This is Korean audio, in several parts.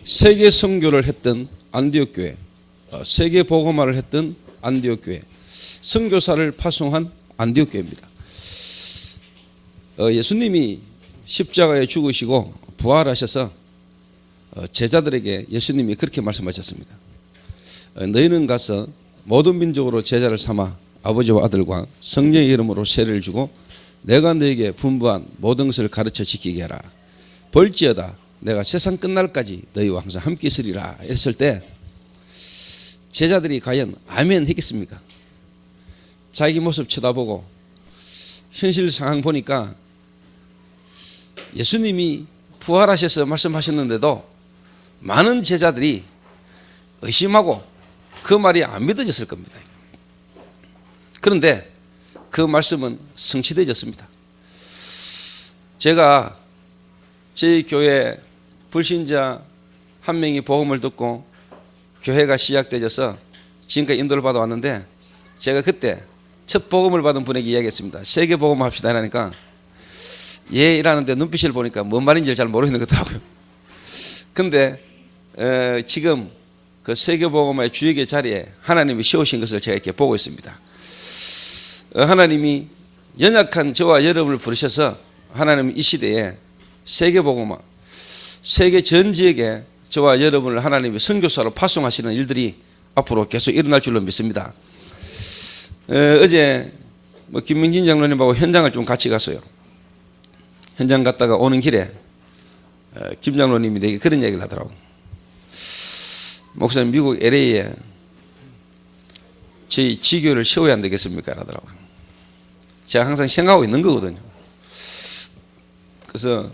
세계 선교를 했던 안디옥 교회, 세계 복음화를 했던 안디옥 교회, 선교사를 파송한 안디옥 교회입니다. 예수님이 십자가에 죽으시고 부활하셔서 제자들에게 예수님이 그렇게 말씀하셨습니다. 너희는 가서 모든 민족으로 제자를 삼아 아버지와 아들과 성령의 이름으로 세례를 주고 내가 너에게 분부한 모든 것을 가르쳐 지키게 하라. 볼지어다 내가 세상 끝날까지 너희와 항상 함께 있으리라 했을 때 제자들이 과연 아멘 했겠습니까? 자기 모습 쳐다보고 현실 상황 보니까 예수님이 부활하셔서 말씀하셨는데도 많은 제자들이 의심하고 그 말이 안 믿어졌을 겁니다. 그런데 그 말씀은 성취되어졌습니다. 제가 저희 교회 불신자 한 명이 복음을 듣고 교회가 시작되어서 지금까지 인도를 받아왔는데 제가 그때 첫 복음을 받은 분에게 이야기했습니다. 세계 복음 합시다 하니까 예 이라는데 눈빛을 보니까 뭔 말인지 잘 모르겠는 것 같더라고요. 근데 지금 그 세계 복음의 주역의 자리에 하나님이 세우신 것을 제가 이렇게 보고 있습니다. 하나님이 연약한 저와 여러분을 부르셔서 하나님은 이 시대에 세계 복음화, 세계 전 지역에 저와 여러분을 하나님이 선교사로 파송하시는 일들이 앞으로 계속 일어날 줄로 믿습니다. 어제 김민진 장로님하고 현장을 좀 같이 갔어요. 현장 갔다가 오는 길에 김 장로님이 내게 그런 얘기를 하더라고. 목사님 미국 LA에 저희 지교를 세워야 안 되겠습니까? 하더라고. 제가 항상 생각하고 있는 거거든요. 그래서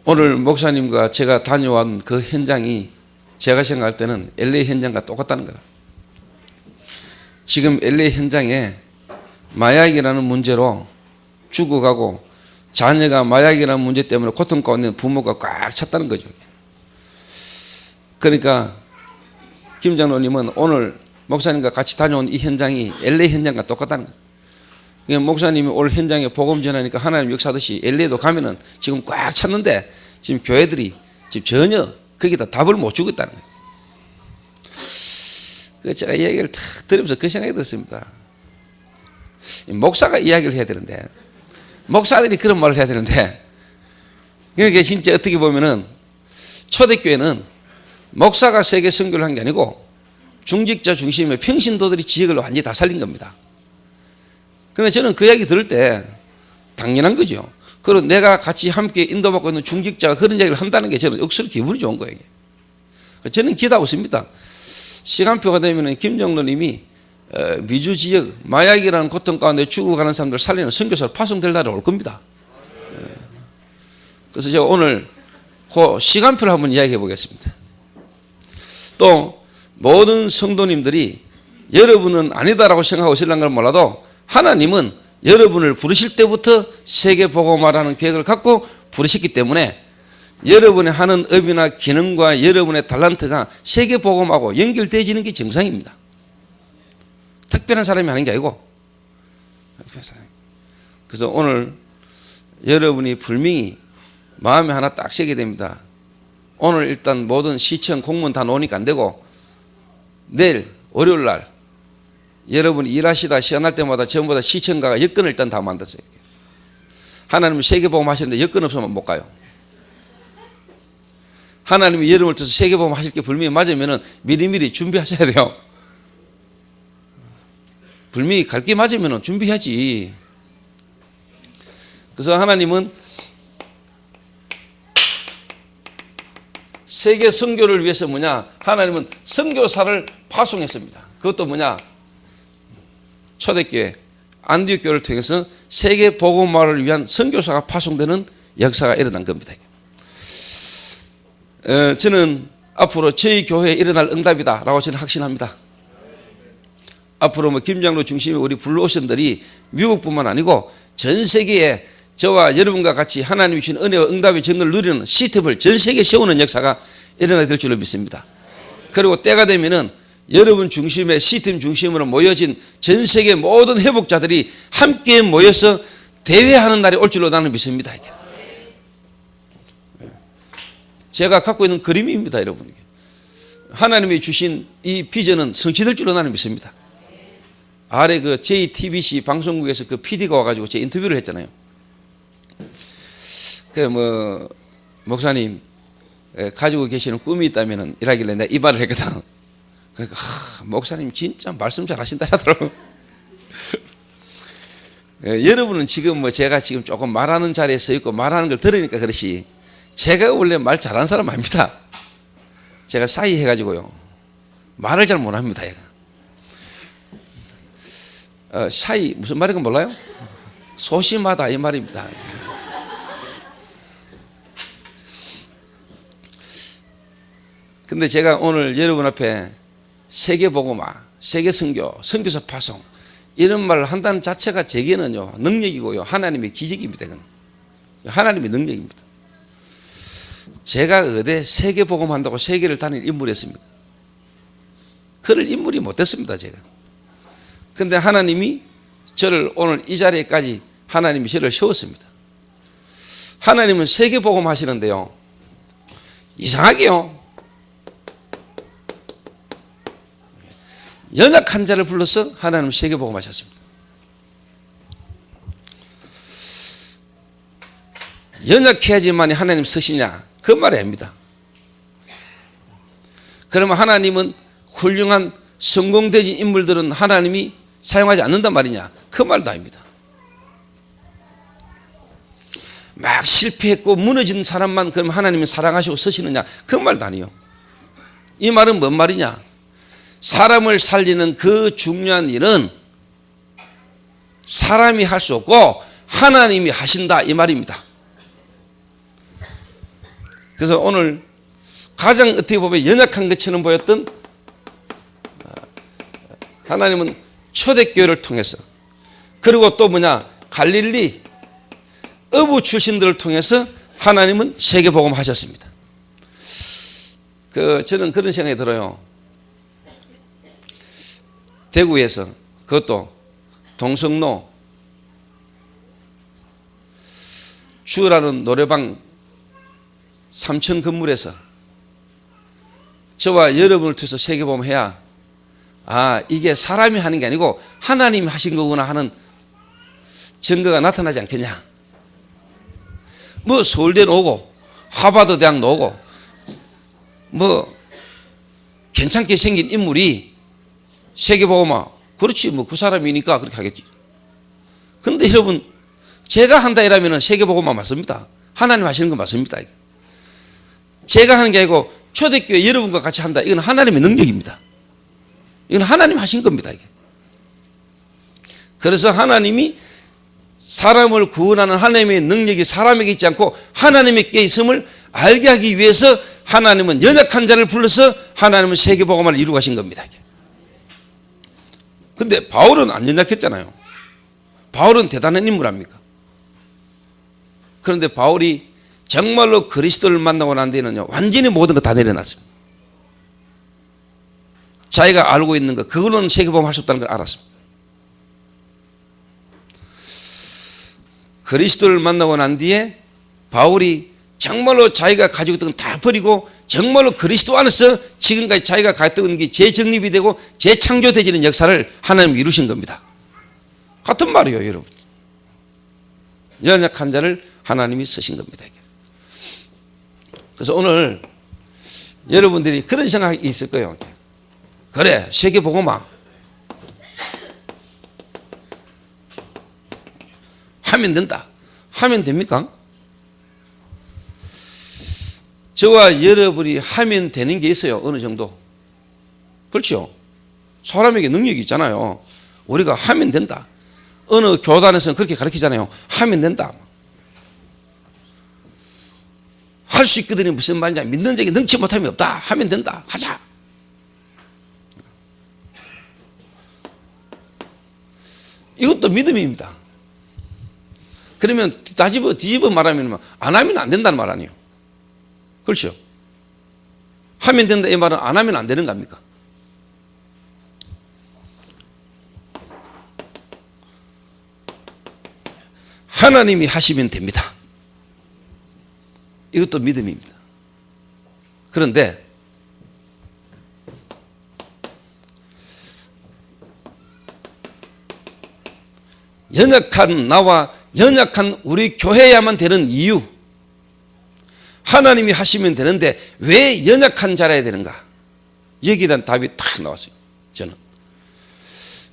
오늘 목사님과 제가 다녀온 그 현장이 제가 생각할 때는 LA 현장과 똑같다는 거라. 지금 LA 현장에 마약이라는 문제로 죽어가고 자녀가 마약이라는 문제 때문에 고통 가운데 부모가 꽉 찼다는 거죠. 그러니까 김 장로님은 오늘 목사님과 같이 다녀온 이 현장이 LA 현장과 똑같다는 거예요. 그러니까 목사님이 오늘 현장에 복음 전하니까 하나님 역사하듯이 LA도 가면은 지금 꽉 찼는데 지금 교회들이 지금 전혀 거기다 답을 못 주고 있다는 거예요. 그래서 제가 이야기를 탁 들으면서 그 생각이 들었습니다. 목사가 이야기를 해야 되는데 목사들이 그런 말을 해야 되는데 그러니까 진짜 어떻게 보면은 초대교회는 목사가 세계 선교를 한 게 아니고 중직자 중심의 평신도들이 지역을 완전히 다 살린 겁니다. 그런데 저는 그 이야기 들을 때 당연한 거죠. 그리고 내가 같이 함께 인도받고 있는 중직자가 그런 이야기를 한다는 게 저는 억수로 기분이 좋은 거예요. 저는 기대하고 있습니다. 시간표가 되면 김 장로님이 미주 지역 마약이라는 고통 가운데 죽어가는 사람들 살리는 선교사로 파송될 날이 올 겁니다. 그래서 제가 오늘 그 시간표를 한번 이야기해 보겠습니다. 또 모든 성도님들이 여러분은 아니다라고 생각하고 있을는 걸 몰라도 하나님은 여러분을 부르실 때부터 세계 복음화라는 계획을 갖고 부르셨기 때문에 여러분의 하는 업이나 기능과 여러분의 달란트가 세계 복음하고 연결되어지는 게 정상입니다. 특별한 사람이 하는 게 아니고. 그래서 오늘 여러분이 분명히 마음에 하나 딱 새게 됩니다. 오늘 일단 모든 시청 공무원 다 놓으니까 안 되고 내일 월요일 날 여러분이 일하시다 시간날 때마다 전부 다 시청가가 여건을 일단 다 만들었어요. 하나님은 세계복음 하시는데 여건 없으면 못 가요. 하나님이 여러분을 통해서 세계복음 하실 게 분명히 맞으면 미리미리 준비하셔야 돼요. 분명히 갈 게 맞으면 준비하지. 그래서 하나님은 세계 선교를 위해서 뭐냐? 하나님은 선교사를 파송했습니다. 그것도 뭐냐? 초대교회 안디옥 교회를 통해서 세계 복음화를 위한 선교사가 파송되는 역사가 일어난 겁니다. 저는 앞으로 저희 교회에 일어날 응답이다라고 저는 확신합니다. 앞으로 김장로 중심의 우리 블루오션들이 미국뿐만 아니고 전 세계에 저와 여러분과 같이 하나님이 주신 은혜와 응답의 정을 누리는 시스템을 전 세계에 세우는 역사가 일어나게 될 줄로 믿습니다. 그리고 때가 되면은 여러분 중심의 시스템 중심으로 모여진 전 세계 모든 회복자들이 함께 모여서 대회하는 날이 올 줄로 나는 믿습니다. 제가 갖고 있는 그림입니다, 여러분. 하나님이 주신 이 비전은 성취될 줄로 나는 믿습니다. 아래 그 JTBC 방송국에서 그 PD가 와가지고 제 인터뷰를 했잖아요. 그 목사님 가지고 계시는 꿈이 있다면은 이라길래 내가 이 말을 했거든. 그러니까 목사님 진짜 말씀 잘하신다 하더라고. 여러분은 지금 제가 지금 조금 말하는 자리에 서 있고 말하는 걸 들으니까 그렇지, 제가 원래 말 잘하는 사람 아닙니다. 제가 사이 해가지고요 말을 잘 못합니다. 샤이 무슨 말인가 몰라요? 소심하다 이 말입니다. 근데 제가 오늘 여러분 앞에 세계복음화, 세계선교, 선교사 파송 이런 말을 한다는 자체가 제게는요 능력이고요 하나님의 기적입니다. 이건 하나님의 능력입니다. 제가 어디 세계복음 한다고 세계를 다닐 인물이었습니까? 그럴 인물이 못됐습니다. 제가. 근데 하나님이 저를 오늘 이 자리에까지 하나님이 저를 세웠습니다. 하나님은 세계복음 하시는데요 이상하게요 연약한 자를 불러서 하나님은 세계복음 하셨습니다. 연약해야지만이 하나님 쓰시냐 그 말이 아닙니다. 그러면 하나님은 훌륭한 성공되진 인물들은 하나님이 사용하지 않는단 말이냐 그 말도 아닙니다. 막 실패했고 무너진 사람만 그럼 하나님은 사랑하시고 쓰시느냐 그 말도 아니에요. 이 말은 뭔 말이냐, 사람을 살리는 그 중요한 일은 사람이 할 수 없고 하나님이 하신다 이 말입니다. 그래서 오늘 가장 어떻게 보면 연약한 것처럼 보였던 하나님은 초대교회를 통해서 그리고 또 갈릴리 어부 출신들을 통해서 하나님은 세계복음 하셨습니다. 저는 그런 생각이 들어요. 대구에서 그것도 동성로 주라는 노래방 3층 건물에서 저와 여러분을 통해서 세계복음 해야 이게 사람이 하는 게 아니고 하나님이 하신 거구나 하는 증거가 나타나지 않겠냐. 서울대는 오고 하버드 대학도 오고 괜찮게 생긴 인물이 세계복음화 그렇지 그 사람이니까 그렇게 하겠지. 근데 여러분 제가 한다 이러면 세계복음화 맞습니다. 하나님 하시는 거 맞습니다. 제가 하는 게 아니고 초대교회 여러분과 같이 한다. 이건 하나님의 능력입니다. 이건 하나님 하신 겁니다. 이게. 그래서 하나님이 사람을 구원하는 하나님의 능력이 사람에게 있지 않고 하나님에게 있음을 알게 하기 위해서 하나님은 연약한 자를 불러서 하나님은 세계복음화를 이루고 하신 겁니다. 근데 바울은 안 연약했잖아요. 바울은 대단한 인물 아닙니까? 그런데 바울이 정말로 그리스도를 만나고 난 뒤에는요 완전히 모든 거 다 내려놨습니다. 자기가 알고 있는 거 그걸로는 세계복음 할 수 없다는 걸 알았습니다. 그리스도를 만나고 난 뒤에 바울이 정말로 자기가 가지고 있던 건 다 버리고 정말로 그리스도 안에서 지금까지 자기가 가졌던 게 재정립이 되고 재창조되지는 역사를 하나님 이루신 겁니다. 같은 말이에요, 여러분. 연약한 자를 하나님이 쓰신 겁니다. 그래서 오늘 여러분들이 그런 생각이 있을 거예요. 그래, 세계복음화 하면 된다. 하면 됩니까? 저와 여러분이 하면 되는 게 있어요. 어느 정도. 그렇죠? 사람에게 능력이 있잖아요. 우리가 하면 된다. 어느 교단에서는 그렇게 가르치잖아요. 하면 된다. 할 수 있거든요. 무슨 말이냐. 믿는 적이 능치 못함이 없다. 하면 된다. 하자. 이것도 믿음입니다. 그러면 뒤집어 말하면 안 하면 안 된다는 말 아니에요. 그렇죠? 하면 된다 이 말은 안 하면 안 되는 겁니까? 하나님이 하시면 됩니다. 이것도 믿음입니다. 그런데 연약한 나와 연약한 우리 교회야만 되는 이유, 하나님이 하시면 되는데 왜 연약한 자라야 되는가? 여기에 대한 답이 딱 나왔어요. 저는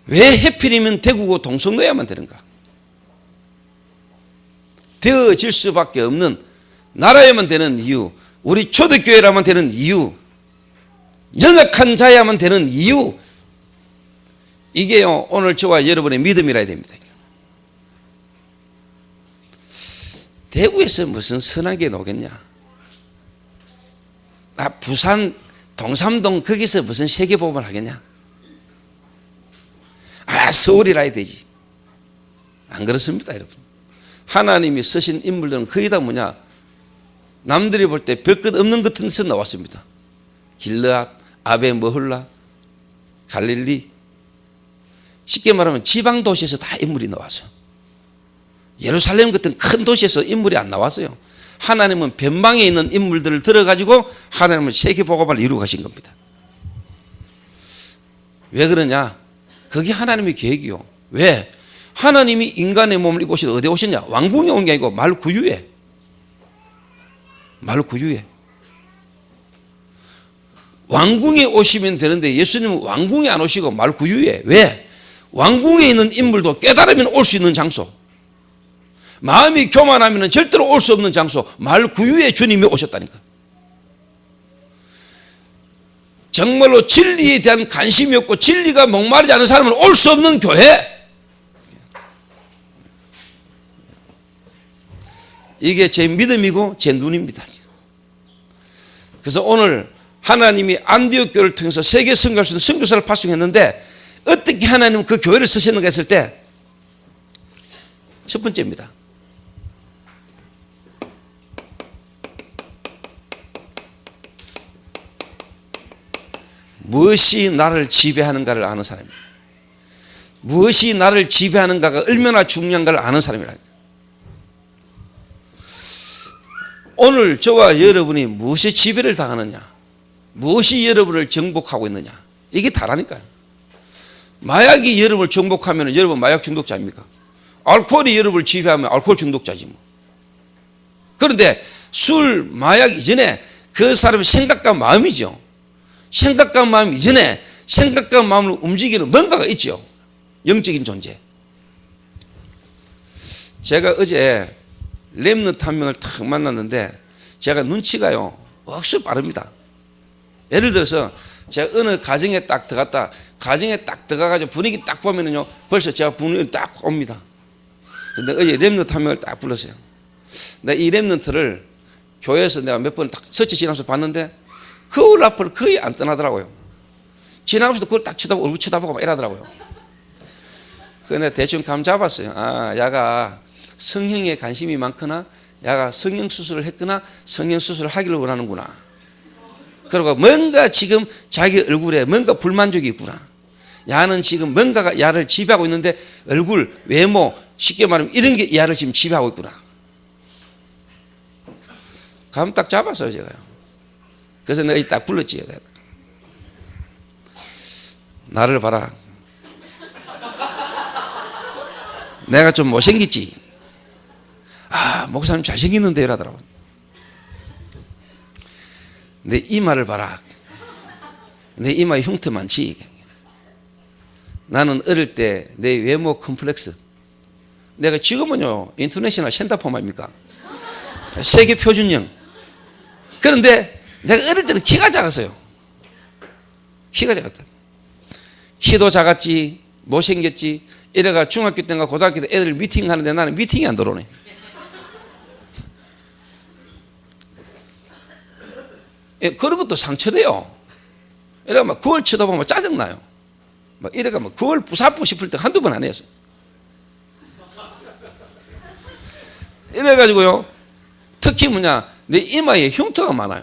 왜 해필이면 대구고 동성로야만 되는가? 되어질 수밖에 없는 나라야만 되는 이유, 우리 초대교회라만 되는 이유, 연약한 자야만 되는 이유, 이게요 오늘 저와 여러분의 믿음이라 해야 됩니다. 대구에서 무슨 선한 게 나오겠냐? 부산 동삼동 거기서 무슨 세계복음을 하겠냐? 서울이라 해야 되지. 안 그렇습니다, 여러분. 하나님이 쓰신 인물들은 거의 다 뭐냐? 남들이 볼 때 별것 없는 것 같은 데서 나왔습니다. 길르앗, 아베 머홀라, 갈릴리. 쉽게 말하면 지방 도시에서 다 인물이 나왔어요. 예루살렘 같은 큰 도시에서 인물이 안 나왔어요. 하나님은 변방에 있는 인물들을 들어가지고 하나님은 세계복음을 이루어 가신 겁니다. 왜 그러냐? 그게 하나님의 계획이요. 왜? 하나님이 인간의 몸을 입고 오셔서 어디에 오셨냐? 왕궁에 온 게 아니고 말구유에. 말구유에. 왕궁에 오시면 되는데 예수님은 왕궁에 안 오시고 말구유에. 왜? 왕궁에 있는 인물도 깨달으면 올 수 있는 장소, 마음이 교만하면 절대로 올 수 없는 장소, 말구유에 주님이 오셨다니까. 정말로 진리에 대한 관심이 없고 진리가 목마르지 않은 사람은 올 수 없는 교회. 이게 제 믿음이고 제 눈입니다. 그래서 오늘 하나님이 안디옥 교회를 통해서 세계 선교할 수 있는 선교사를 파송했는데 어떻게 하나님은 그 교회를 쓰셨는가 했을 때 첫 번째입니다. 무엇이 나를 지배하는가를 아는 사람입니다. 무엇이 나를 지배하는가가 얼마나 중요한가를 아는 사람이라니까. 오늘 저와 여러분이 무엇에 지배를 당하느냐, 무엇이 여러분을 정복하고 있느냐, 이게 다라니까요. 마약이 여러분을 정복하면 여러분 마약 중독자 아닙니까? 알코올이 여러분을 지배하면 알코올 중독자지 뭐. 그런데 술, 마약 이전에 그 사람의 생각과 마음이죠. 생각과 마음 이전에 생각과 마음을 움직이는 뭔가가 있죠. 영적인 존재. 제가 어제 렘넌트 한 명을 탁 만났는데 제가 눈치가요 억수 빠릅니다. 예를 들어서 제가 어느 가정에 딱 들어갔다, 가정에 딱 들어가가지고 분위기 딱 보면은요 벌써 제가 분위기 딱 옵니다. 근데 어제 렘넌트 한 명을 딱 불렀어요. 내가 이 렘넌트를 교회에서 내가 몇 번 딱 서치 지나면서 봤는데 거울 앞을 거의 안 떠나더라고요. 지나가면서도 그걸 딱 쳐다보고 얼굴 쳐다보고 막 이러더라고요. 그래서 내가 대충 감 잡았어요. 야가 성형에 관심이 많거나 야가 성형수술을 했거나 성형수술을 하기를 원하는구나. 그리고 뭔가 지금 자기 얼굴에 뭔가 불만족이 있구나. 야는 지금 뭔가가 야를 지배하고 있는데 얼굴, 외모, 쉽게 말하면 이런 게 야를 지금 지배하고 있구나. 감 딱 잡았어요 제가요. 그래서 내가 딱 불렀지. 나를 봐라. 내가 좀 못생겼지. 목사님 잘생겼는데 이러더라고. 내 이마를 봐라. 내 이마에 흉터 많지. 나는 어릴 때 내 외모 컴플렉스. 내가 지금은요 인터내셔널 센터폼입니까? 세계 표준형. 그런데 내가 어릴 때는 키가 작았어요. 키가 작았다. 키도 작았지, 못생겼지. 이래가 중학교 때인가 고등학교 때 애들 미팅 하는데 나는 미팅이 안 들어오네. 그런 것도 상처돼요. 이래가 막 그걸 쳐다보면 짜증나요. 막 이래가 막 그걸 부사고 싶을 때 한두 번 안 했어요. 이래가지고요, 특히 뭐냐, 내 이마에 흉터가 많아요.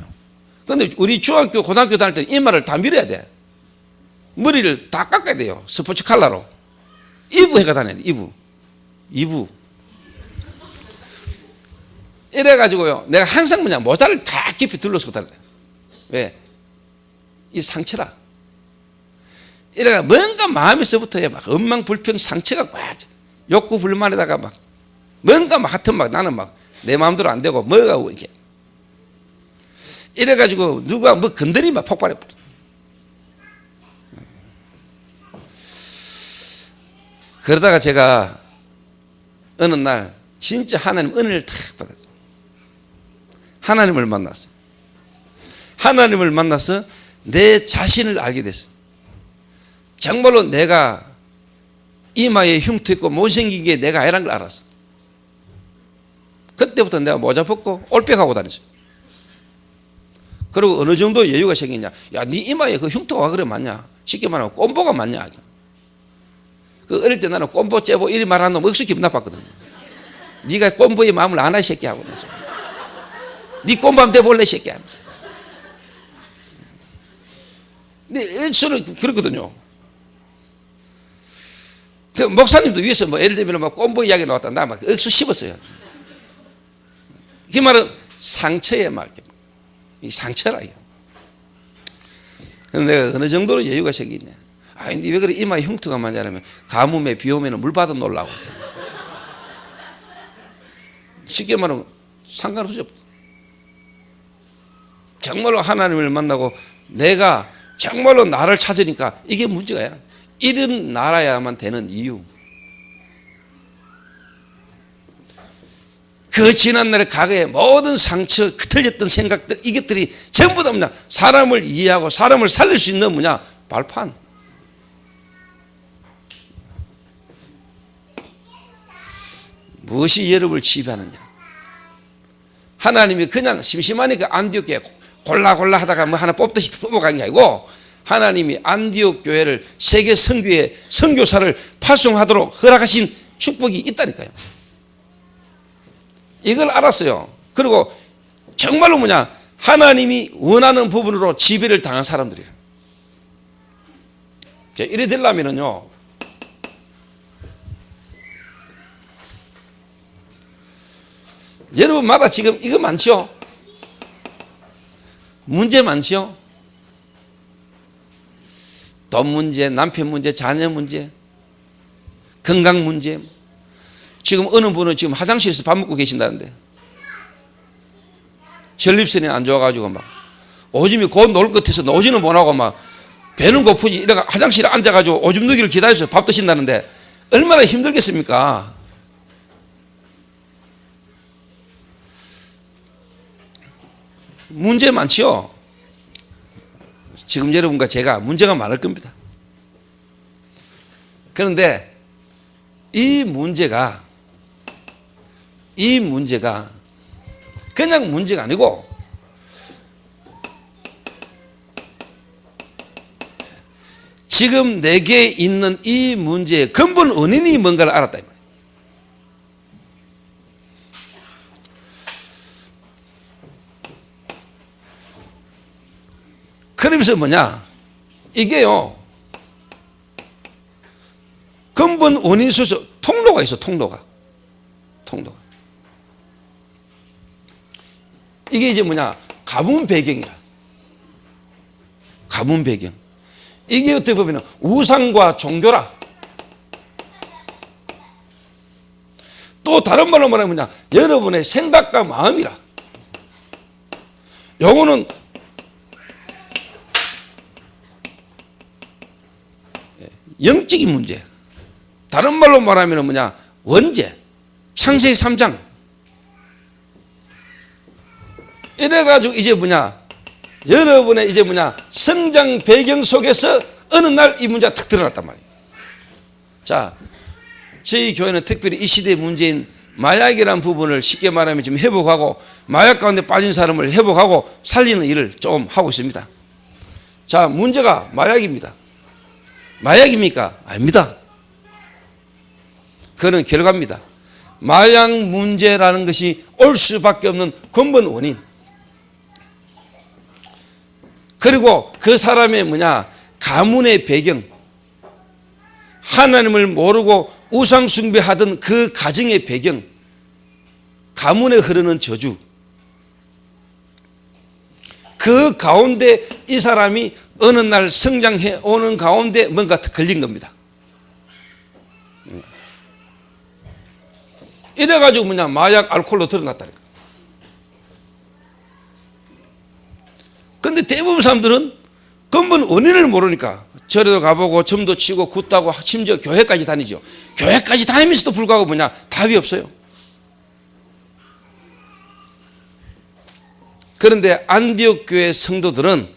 근데 우리 중학교, 고등학교 다닐 때 이마를 다 밀어야 돼. 머리를 다 깎아야 돼요. 스포츠 칼라로. 이부 해가 다녀야 돼, 이부. 이래가지고요, 내가 항상 뭐냐, 모자를 다 깊이 둘러쓰고 다녀야 돼. 왜? 이 상처라. 이래가 뭔가 마음에서부터 막 원망불평 상처가 막 욕구 불만에다가 막 뭔가 막 하여튼 막 나는 막 내 마음대로 안 되고 뭐가 이게 이래가지고 누가 뭐 건드리면 폭발해 버려. 그러다가 제가 어느 날 진짜 하나님 은혜를 탁 받았어요. 하나님을 만났어요. 하나님을 만나서 내 자신을 알게 됐어요. 정말로 내가 이마에 흉터 있고 못생긴 게 내가 아니라는 걸 알았어. 그때부터 내가 모자 벗고 올백하고 다녔어요. 그리고 어느 정도 여유가 생기냐. 야, 네 이마에 그 흉터가 그래 맞냐. 쉽게 말하면 꼼보가 맞냐. 그 어릴 때 나는 꼼보 째보 이리 말하는 놈 억수 기분 나빴거든. 네가 꼼보의 마음을 아나 이 새끼 하고 그래서 네 꼼보함 돼볼래 이 새끼 하면서. 근데 억수는 그렇거든요. 그 목사님도 위에서 뭐 예를 들면 막 꼼보 이야기 나왔다. 나 막 억수 씹었어요. 그 말은 상처에 막 이 상처라 이거. 그런데 내가 어느 정도로 여유가 생기냐. 아, 근데 왜 그래 이마에 흉터가 많냐면 가뭄에 비 오면 물 받아 놓으려고. 쉽게 말하면 상관없죠. 정말로 하나님을 만나고 내가 정말로 나를 찾으니까 이게 문제가 아니라 이런 나라야만 되는 이유. 그 지난날의 과거의 모든 상처, 틀렸던 생각들, 이것들이 전부 다 뭐냐? 사람을 이해하고 사람을 살릴 수 있는 뭐냐? 발판. 무엇이 여러분을 지배하느냐? 하나님이 그냥 심심하니까 안디옥 교회 골라 하다가 뭐 하나 뽑듯이 뽑아간 게 아니고 하나님이 안디옥 교회를 세계 선교의 선교사를 파송하도록 허락하신 축복이 있다니까요. 이걸 알았어요. 그리고 정말로 뭐냐? 하나님이 원하는 부분으로 지배를 당한 사람들이에요. 이래 되려면요. 여러분마다 지금 이거 많죠? 문제 많죠? 돈 문제, 남편 문제, 자녀 문제, 건강 문제. 지금 어느 분은 지금 화장실에서 밥 먹고 계신다는데 전립선이 안 좋아가지고 막 오줌이 곧 나올 것 같아서 오지는 못하고 막 배는 고프지 이래가 화장실에 앉아가지고 오줌 누기를 기다려서 밥 드신다는데 얼마나 힘들겠습니까? 문제 많지요? 지금 여러분과 제가 문제가 많을 겁니다. 그런데 이 문제가 그냥 문제가 아니고 지금 내게 있는 이 문제의 근본 원인이 뭔가를 알았다 이 말이에요. 그러면서 뭐냐? 이게요. 근본 원인 소서 통로가 있어. 통로가. 이게 이제 뭐냐? 가문 배경이라. 가문 배경. 이게 어떻게 보면 우상과 종교라. 또 다른 말로 말하면 뭐냐? 여러분의 생각과 마음이라. 요거는 영적인 문제. 다른 말로 말하면 뭐냐? 원죄. 창세기 3장. 이래가지고 이제 뭐냐? 여러분의 이제 뭐냐? 성장 배경 속에서 어느 날 이 문제가 탁 드러났단 말이에요. 자, 저희 교회는 특별히 이 시대의 문제인 마약이라는 부분을 쉽게 말하면 지금 회복하고 마약 가운데 빠진 사람을 회복하고 살리는 일을 좀 하고 있습니다. 자, 문제가 마약입니다. 마약입니까? 아닙니다. 그거는 결과입니다. 마약 문제라는 것이 올 수밖에 없는 근본 원인. 그리고 그 사람의 뭐냐? 가문의 배경. 하나님을 모르고 우상 숭배하던 그 가정의 배경. 가문에 흐르는 저주. 그 가운데 이 사람이 어느 날 성장해 오는 가운데 뭔가 걸린 겁니다. 이래가지고 뭐냐, 마약 알코올로 드러났다니까. 근데 대부분 사람들은 근본 원인을 모르니까 절에도 가보고 점도 치고 굳다고 심지어 교회까지 다니죠. 교회까지 다니면서도 불구하고 뭐냐, 답이 없어요. 그런데 안디옥 교회 성도들은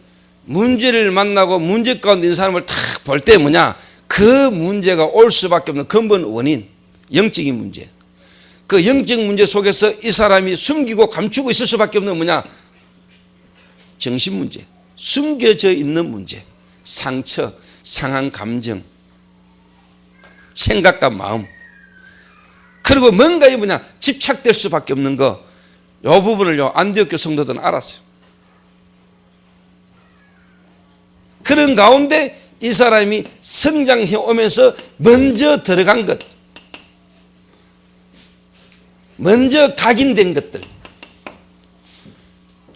문제를 만나고 문제 가운데 있는 사람을 딱 볼 때 뭐냐, 그 문제가 올 수밖에 없는 근본 원인, 영적인 문제. 그 영적 문제 속에서 이 사람이 숨기고 감추고 있을 수밖에 없는 뭐냐, 정신 문제, 숨겨져 있는 문제, 상처, 상한 감정, 생각과 마음, 그리고 뭔가에 뭐냐 집착될 수밖에 없는 거, 이 부분을요 안디옥 교회 성도들은 알았어요. 그런 가운데 이 사람이 성장해 오면서 먼저 들어간 것, 먼저 각인된 것들,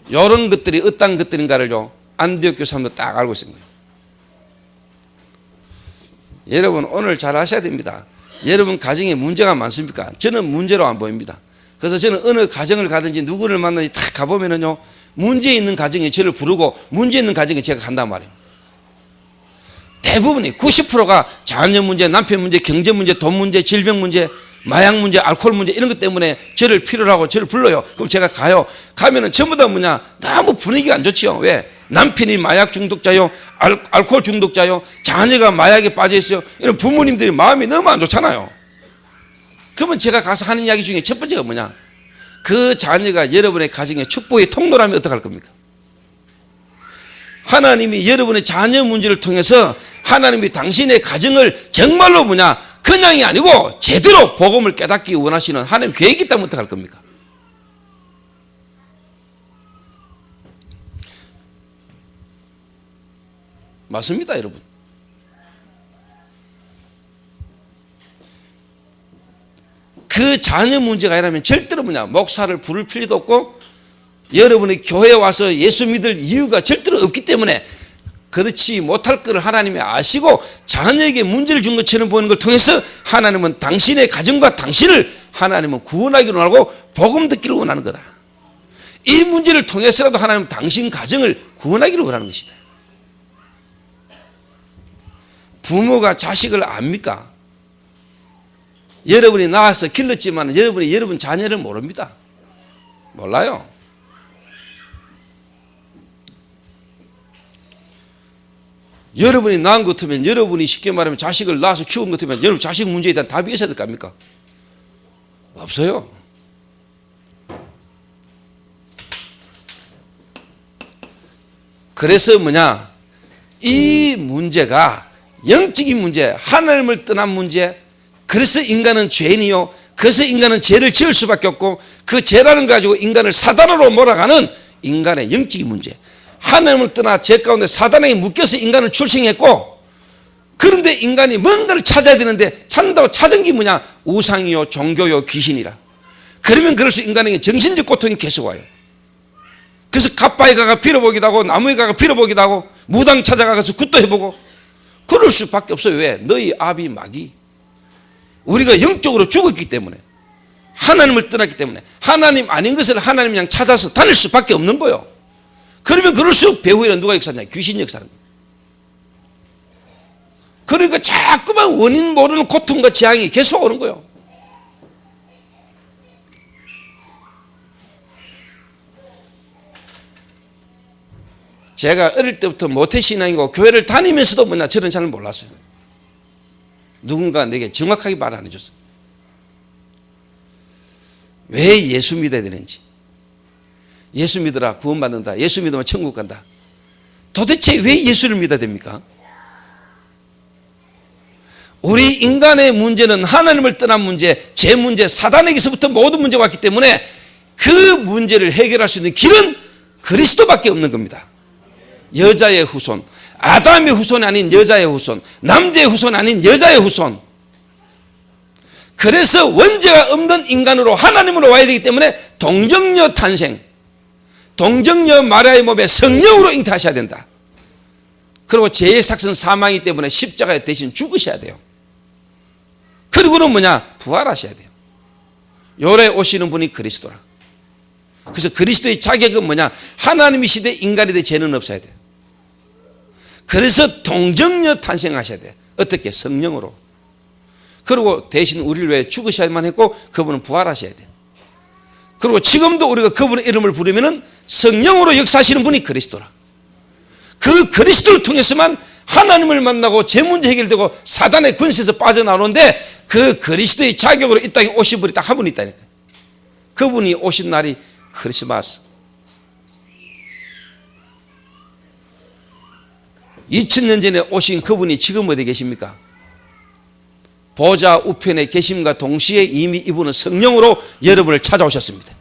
이런 것들이 어떤 것들인가를요 안디옥 교회 사람도 딱 알고 있는 거예요. 여러분 오늘 잘 아셔야 됩니다. 여러분 가정에 문제가 많습니까? 저는 문제로 안 보입니다. 그래서 저는 어느 가정을 가든지 누구를 만나든지 딱 가보면은요 문제 있는 가정에 저를 부르고 문제 있는 가정에 제가 간단 말이에요. 대부분이 90%가 자녀 문제, 남편 문제, 경제 문제, 돈 문제, 질병 문제, 마약 문제, 알코올 문제 이런 것 때문에 저를 필요로 하고 저를 불러요. 그럼 제가 가요. 가면은 전부 다 뭐냐, 너무 분위기가 안 좋지요. 왜? 남편이 마약 중독자요, 알코올 중독자요, 자녀가 마약에 빠져 있어요. 이런 부모님들이 마음이 너무 안 좋잖아요. 그러면 제가 가서 하는 이야기 중에 첫 번째가 뭐냐, 그 자녀가 여러분의 가정에 축복의 통로라면 어떡할 겁니까? 하나님이 여러분의 자녀 문제를 통해서 하나님이 당신의 가정을 정말로 뭐냐, 그냥이 아니고 제대로 복음을 깨닫기 원하시는 하나님 계획이 있다면 어떡할 겁니까? 맞습니다, 여러분. 그 자녀 문제가 아니라면 절대로 뭐냐, 목사를 부를 필요도 없고 여러분이 교회에 와서 예수 믿을 이유가 절대로 없기 때문에 그렇지 못할 것을 하나님이 아시고 자녀에게 문제를 준 것처럼 보이는 걸 통해서 하나님은 당신의 가정과 당신을 하나님은 구원하기를 원하고 복음 듣기를 원하는 거다. 이 문제를 통해서라도 하나님은 당신 가정을 구원하기를 원하는 것이다. 부모가 자식을 압니까? 여러분이 낳아서 길렀지만 여러분이 여러분 자녀를 모릅니다. 몰라요. 여러분이 낳은 것 같으면, 여러분이 쉽게 말하면 자식을 낳아서 키운 것 같으면 여러분 자식 문제에 대한 답이 있어야 될 거 아닙니까? 없어요. 그래서 뭐냐, 이 문제가 영적인 문제, 하나님을 떠난 문제, 그래서 인간은 죄인이요, 그래서 인간은 죄를 지을 수밖에 없고 그 죄라는 걸 가지고 인간을 사단으로 몰아가는 인간의 영적인 문제, 하나님을 떠나 죄 가운데 사단에게 묶여서 인간을 출생했고, 그런데 인간이 뭔가를 찾아야 되는데 찾는다고 찾은 게 뭐냐, 우상이요, 종교요, 귀신이라. 그러면 그럴수록 인간에게 정신적 고통이 계속 와요. 그래서 갓바에 가가 빌어보기도 하고 나무에 가가 빌어보기도 하고 무당 찾아가서 굿도 해보고 그럴 수밖에 없어요. 왜? 너희 아비 마귀, 우리가 영적으로 죽었기 때문에, 하나님을 떠났기 때문에 하나님 아닌 것을 하나님 그냥 찾아서 다닐 수밖에 없는 거예요. 그러면 그럴수록 배후에는 누가 역사하냐? 귀신 역사하는 거예요. 그러니까 자꾸만 원인 모르는 고통과 재앙이 계속 오는 거예요. 제가 어릴 때부터 모태신앙이고 교회를 다니면서도 뭐냐, 저는 잘 몰랐어요. 누군가 내게 정확하게 말 안 해줬어요. 왜 예수 믿어야 되는지, 예수 믿어라 구원받는다, 예수 믿으면 천국 간다. 도대체 왜 예수를 믿어야 됩니까? 우리 인간의 문제는 하나님을 떠난 문제, 죄 문제, 사단에게서부터 모든 문제가 왔기 때문에 그 문제를 해결할 수 있는 길은 그리스도밖에 없는 겁니다. 여자의 후손, 아담의 후손이 아닌 여자의 후손, 남자의 후손이 아닌 여자의 후손. 그래서 원죄가 없는 인간으로 하나님으로 와야 되기 때문에 동정녀 탄생, 동정녀 마리아의 몸에 성령으로 잉태하셔야 된다. 그리고 죄의 삭선 사망이기 때문에 십자가에 대신 죽으셔야 돼요. 그리고는 뭐냐? 부활하셔야 돼요. 요래 오시는 분이 그리스도라. 그래서 그리스도의 자격은 뭐냐? 하나님이시되 인간이 되 죄는 없어야 돼요. 그래서 동정녀 탄생하셔야 돼요. 어떻게? 성령으로. 그리고 대신 우리를 위해 죽으셔야만 했고 그분은 부활하셔야 돼요. 그리고 지금도 우리가 그분의 이름을 부르면은 성령으로 역사하시는 분이 그리스도라. 그 그리스도를 통해서만 하나님을 만나고 죄 문제 해결되고 사단의 권세에서 빠져나오는데 그 그리스도의 자격으로 이 땅에 오신 분이 딱 한 분 있다니까. 그분이 오신 날이 크리스마스. 2000년 전에 오신 그분이 지금 어디 계십니까? 보좌 우편에 계심과 동시에 이미 이분은 성령으로 여러분을 찾아오셨습니다.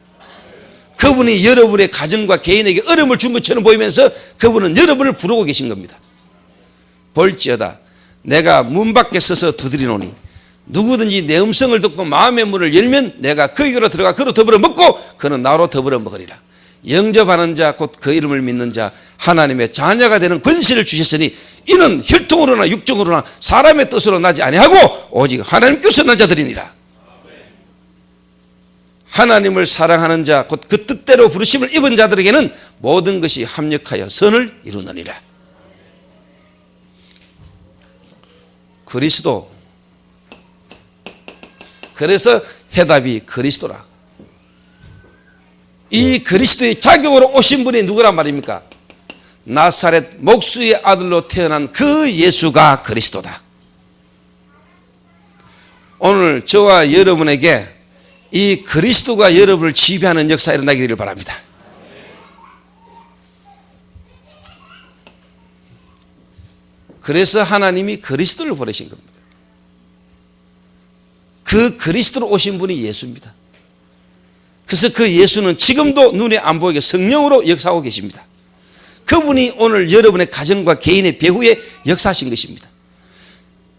그분이 여러분의 가정과 개인에게 어려움을 준 것처럼 보이면서 그분은 여러분을 부르고 계신 겁니다. 볼지어다 내가 문 밖에 서서 두드리노니 누구든지 내 음성을 듣고 마음의 문을 열면 내가 그에게로 들어가 그로 더불어 먹고 그는 나로 더불어 먹으리라. 영접하는 자 곧 그 이름을 믿는 자 하나님의 자녀가 되는 권세를 주셨으니 이는 혈통으로나 육정으로나 사람의 뜻으로 나지 아니하고 오직 하나님께서 난 자들이니라. 하나님을 사랑하는 자 곧 그 뜻대로 부르심을 입은 자들에게는 모든 것이 합력하여 선을 이루느니라. 그리스도. 그래서 해답이 그리스도라. 이 그리스도의 자격으로 오신 분이 누구란 말입니까? 나사렛 목수의 아들로 태어난 그 예수가 그리스도다. 오늘 저와 여러분에게 이 그리스도가 여러분을 지배하는 역사 일어나기를 바랍니다. 그래서 하나님이 그리스도를 보내신 겁니다. 그 그리스도로 오신 분이 예수입니다. 그래서 그 예수는 지금도 눈에 안 보이게 성령으로 역사하고 계십니다. 그분이 오늘 여러분의 가정과 개인의 배후에 역사하신 것입니다.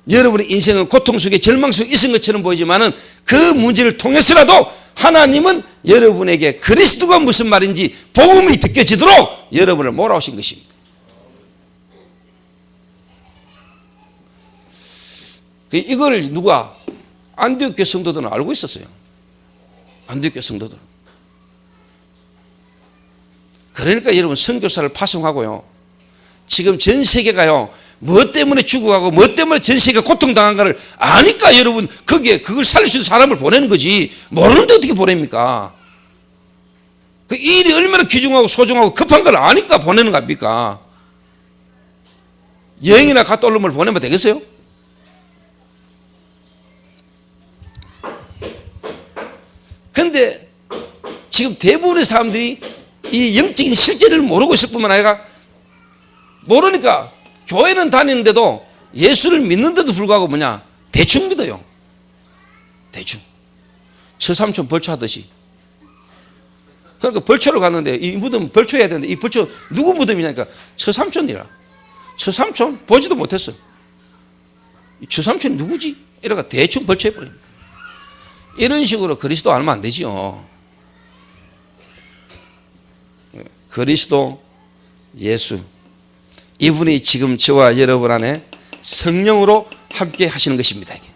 여러분의 인생은 고통 속에 절망 속에 있은 것처럼 보이지만은 그 문제를 통해서라도 하나님은 여러분에게 그리스도가 무슨 말인지 복음이 느껴지도록 여러분을 몰아오신 것입니다. 이걸 누가? 안디옥 교회 성도들은 알고 있었어요. 안디옥 교회 성도들. 그러니까 여러분 선교사를 파송하고요. 지금 전 세계가요. 뭐 때문에 죽어가고 뭐 때문에 전 세계가 고통당한 거를 아니까 여러분 거기에 그걸 살릴 수 있는 사람을 보내는 거지. 모르는데 어떻게 보냅니까? 그 일이 얼마나 귀중하고 소중하고 급한 걸 아니까 보내는 거 아닙니까? 여행이나 갔다 올 놈을 보내면 되겠어요? 그런데 지금 대부분의 사람들이 이 영적인 실제를 모르고 있을 뿐만 아니라 모르니까 교회는 다니는데도 예수를 믿는데도 불구하고 뭐냐? 대충 믿어요. 대충. 처삼촌 벌초하듯이. 그러니까 벌초를 갔는데 이 무덤 벌초해야 되는데 이 벌초 누구 무덤이냐니까 처삼촌이라. 처삼촌 보지도 못했어. 이 처삼촌이 누구지? 이러니까 대충 벌초해버립니다. 이런 식으로 그리스도 알면 안 되지요. 그리스도 예수 이분이 지금 저와 여러분 안에 성령으로 함께 하시는 것입니다. 이게.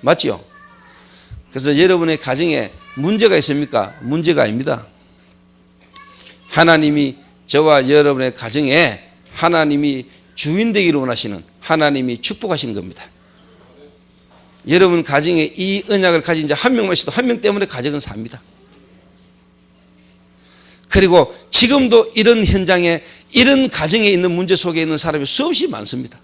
맞지요? 그래서 여러분의 가정에 문제가 있습니까? 문제가 아닙니다. 하나님이 저와 여러분의 가정에 하나님이 주인 되기를 원하시는 하나님이 축복하신 겁니다. 여러분 가정에 이 언약을 가진 자 한 명만 있어도 한 명 때문에 가정은 삽니다. 그리고 지금도 이런 현장에 이런 가정에 있는 문제 속에 있는 사람이 수없이 많습니다.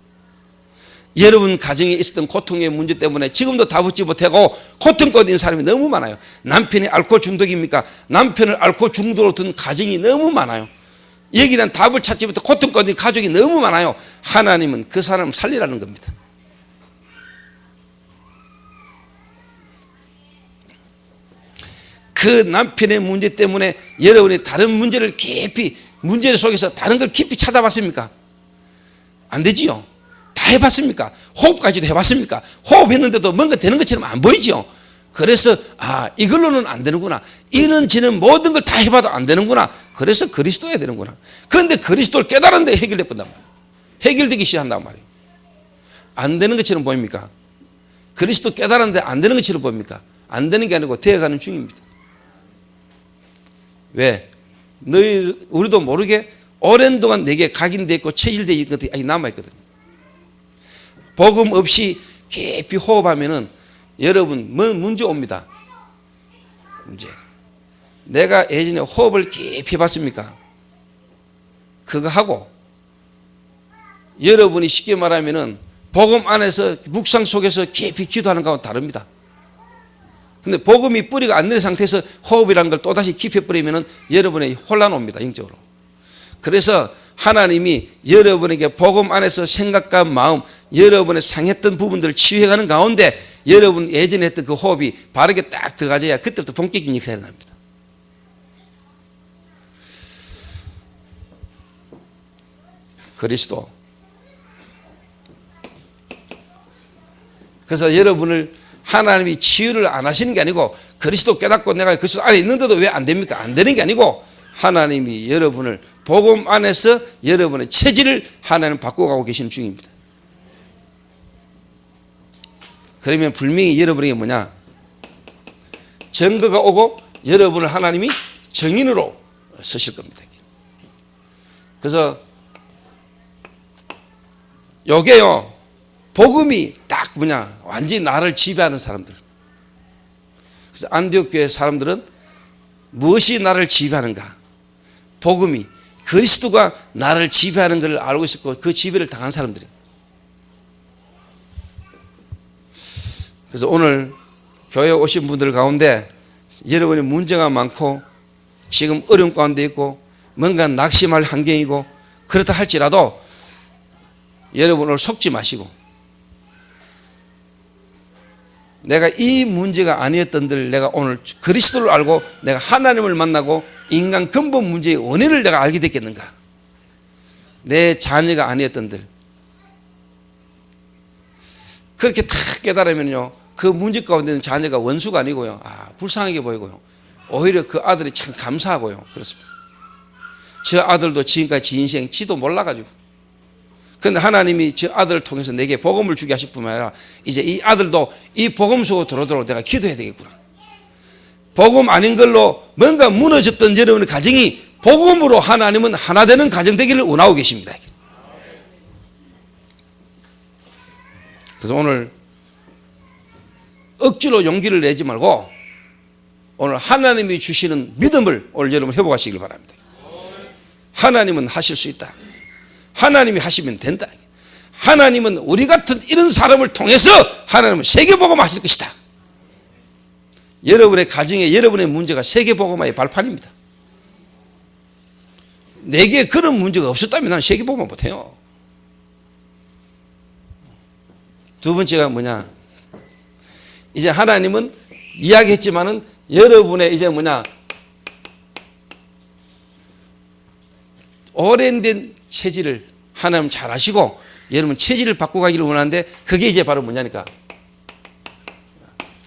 여러분 가정에 있었던 고통의 문제 때문에 지금도 다 붙지 못하고 고통껏 있는 사람이 너무 많아요. 남편이 알코올 중독입니까? 남편을 알코올 중독으로 둔 가정이 너무 많아요. 여기에 대한 답을 찾지 못해 고통껏 있는 가족이 너무 많아요. 하나님은 그 사람을 살리라는 겁니다. 그 남편의 문제 때문에 여러분이 다른 문제를 깊이 문제 속에서 다른 걸 깊이 찾아봤습니까? 안 되지요. 다 해봤습니까? 호흡까지도 해봤습니까? 호흡했는데도 뭔가 되는 것처럼 안 보이지요. 그래서 이걸로는 안 되는구나. 이는 지는 모든 걸 다 해봐도 안 되는구나. 그래서 그리스도여야 되는구나. 그런데 그리스도를 깨달았는데 해결돼 본단 말이에요. 해결되기 시작한단 말이에요. 안 되는 것처럼 보입니까? 그리스도 깨달았는데 안 되는 것처럼 보입니까? 안 되는 게 아니고 되어가는 중입니다. 왜? 우리도 모르게 오랜 동안 내게 각인되어 있고 체질되어 있는 것들이 남아있거든요. 복음 없이 깊이 호흡하면은 여러분 문제 옵니다. 문제. 내가 예전에 호흡을 깊이 해봤습니까? 그거 하고 여러분이 쉽게 말하면은 복음 안에서 묵상 속에서 깊이 기도하는 거하고 다릅니다. 근데 복음이 뿌리가 안 내린 상태에서 호흡이라는 걸 또다시 깊이 해버리면은 여러분의 혼란 옵니다. 영적으로. 그래서 하나님이 여러분에게 복음 안에서 생각과 마음, 여러분의 상했던 부분들을 치유해가는 가운데 여러분 예전에 했던 그 호흡이 바르게 딱 들어가져야 그때부터 본격적인 역사가 일어납니다. 그리스도. 그래서 여러분을 하나님이 치유를 안 하시는 게 아니고 그리스도 깨닫고 내가 그리스도 안에 있는데도 왜 안 됩니까? 안 되는 게 아니고 하나님이 여러분을 복음 안에서 여러분의 체질을 하나님 바꿔가고 계시는 중입니다. 그러면 분명히 여러분에게 뭐냐? 증거가 오고 여러분을 하나님이 정인으로 서실 겁니다. 그래서 요게요, 복음이 딱 뭐냐? 완전히 나를 지배하는 사람들. 그래서 안디옥 교회 사람들은 무엇이 나를 지배하는가? 복음이, 그리스도가 나를 지배하는 것을 알고 있었고 그 지배를 당한 사람들이에요. 그래서 오늘 교회에 오신 분들 가운데 여러분의 문제가 많고 지금 어려움 가운데 있고 뭔가 낙심할 환경이고 그렇다 할지라도 여러분 오늘 속지 마시고 내가 이 문제가 아니었던들 내가 오늘 그리스도를 알고 내가 하나님을 만나고 인간 근본 문제의 원인을 내가 알게 됐겠는가? 내 자녀가 아니었던들 그렇게 탁 깨달으면요 그 문제 가운데 있는 자녀가 원수가 아니고요 불쌍하게 보이고요 오히려 그 아들이 참 감사하고요 그렇습니다. 저 아들도 지금까지 지 인생 지도 몰라가지고 그런데 하나님이 저 아들을 통해서 내게 복음을 주게 하실 뿐만 아니라 이제 이 아들도 이 복음 속으로 들어오도록 내가 기도해야 되겠구나. 복음 아닌 걸로 뭔가 무너졌던 여러분의 가정이 복음으로 하나님은 하나 되는 가정 되기를 원하고 계십니다. 그래서 오늘 억지로 용기를 내지 말고 오늘 하나님이 주시는 믿음을 오늘 여러분 회복하시길 바랍니다. 하나님은 하실 수 있다. 하나님이 하시면 된다. 하나님은 우리 같은 이런 사람을 통해서 하나님은 세계복음화 하실 것이다. 여러분의 가정에 여러분의 문제가 세계복음화의 발판입니다. 내게 그런 문제가 없었다면 나는 세계복음화 못해요. 두 번째가 뭐냐? 이제 하나님은 이야기했지만은 여러분의 이제 뭐냐? 오랜된 체질을 하나님 잘 아시고 여러분 체질을 바꿔가기를 원하는데 그게 이제 바로 뭐냐니까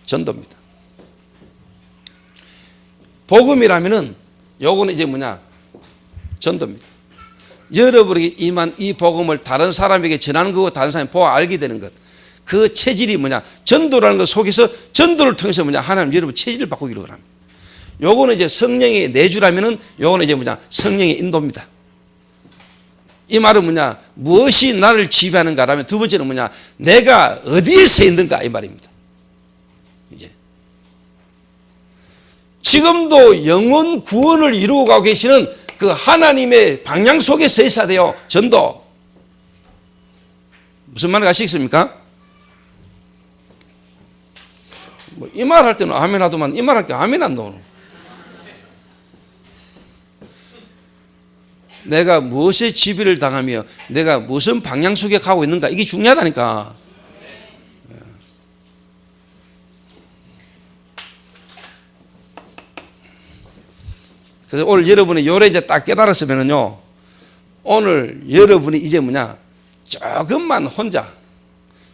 전도입니다. 복음이라면은 요거는 이제 뭐냐? 전도입니다. 여러분에게 임한 이 복음을 다른 사람에게 전하는 거고 다른 사람이 보아 알게 되는 것. 그 체질이 뭐냐? 전도라는 것 속에서 전도를 통해서 뭐냐? 하나님 여러분 체질을 바꾸기를 원합니다. 요거는 이제 성령의 내주라면은 요거는 이제 뭐냐? 성령의 인도입니다. 이 말은 뭐냐? 무엇이 나를 지배하는가라면 두 번째는 뭐냐? 내가 어디에 서 있는가 이 말입니다. 이제 지금도 영혼 구원을 이루고 가고 계시는 그 하나님의 방향 속에 서 있어야 돼요. 전도. 무슨 말을 아시겠습니까? 뭐 이 말 할 때는 아멘 하더만 이 말 할 때 아멘 안 나오는. 내가 무엇에 지배를 당하며 내가 무슨 방향 속에 가고 있는가 이게 중요하다니까. 그래서 오늘 여러분이 요래 이제 딱 깨달았으면은요 오늘 여러분이 이제 뭐냐 조금만 혼자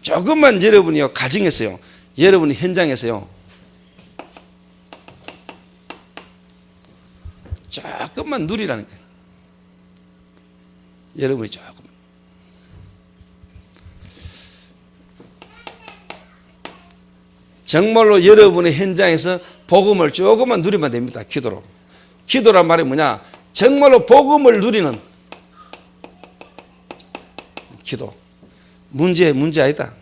조금만 여러분이요 가정에서요 여러분이 현장에서요 조금만 누리라니까. 여러분이 조금. 정말로 여러분의 현장에서 복음을 조금만 누리면 됩니다. 기도로. 기도란 말이 뭐냐? 정말로 복음을 누리는 기도. 문제 아니다.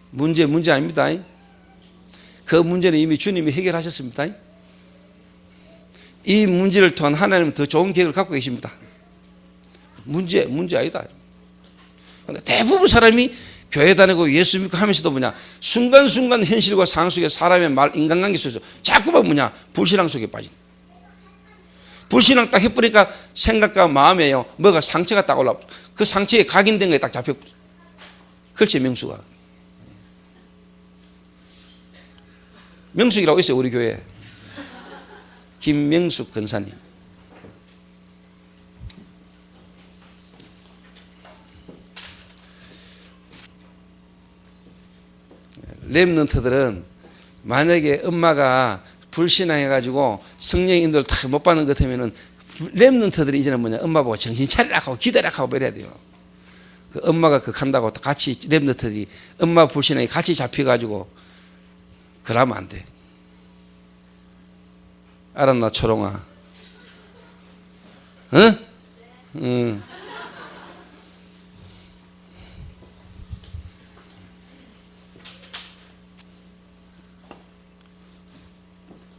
문제 아닙니다. 그 문제는 이미 주님이 해결하셨습니다. 이 문제를 통한 하나님은 더 좋은 계획을 갖고 계십니다. 문제 아니다. 그런데 대부분 사람이 교회 다니고 예수 믿고 하면서도 뭐냐, 순간순간 현실과 상황 속에 사람의 말, 인간관계 속에서 자꾸만 뭐냐, 불신앙 속에 빠진. 불신앙 딱 해버리니까 생각과 마음에요, 뭐가 상처가 딱 올라와. 그 상처에 각인된 거에 딱 잡혀. 그렇지, 명수가. 명숙이라고 있어요, 우리 교회에. 김명숙 권사님. 렘넌트들은 만약에 엄마가 불신앙해가지고 성령 인도를 다 못 받는 것 같으면은 렘넌트들이 이제는 뭐냐, 엄마 보고 정신 차리라 하고 기다리라 하고 이래야 돼요. 그 엄마가 한다고 같이 렘넌트들이 엄마 불신앙이 같이 잡혀가지고 그러면 안 돼. 알았나, 초롱아? 응? 응.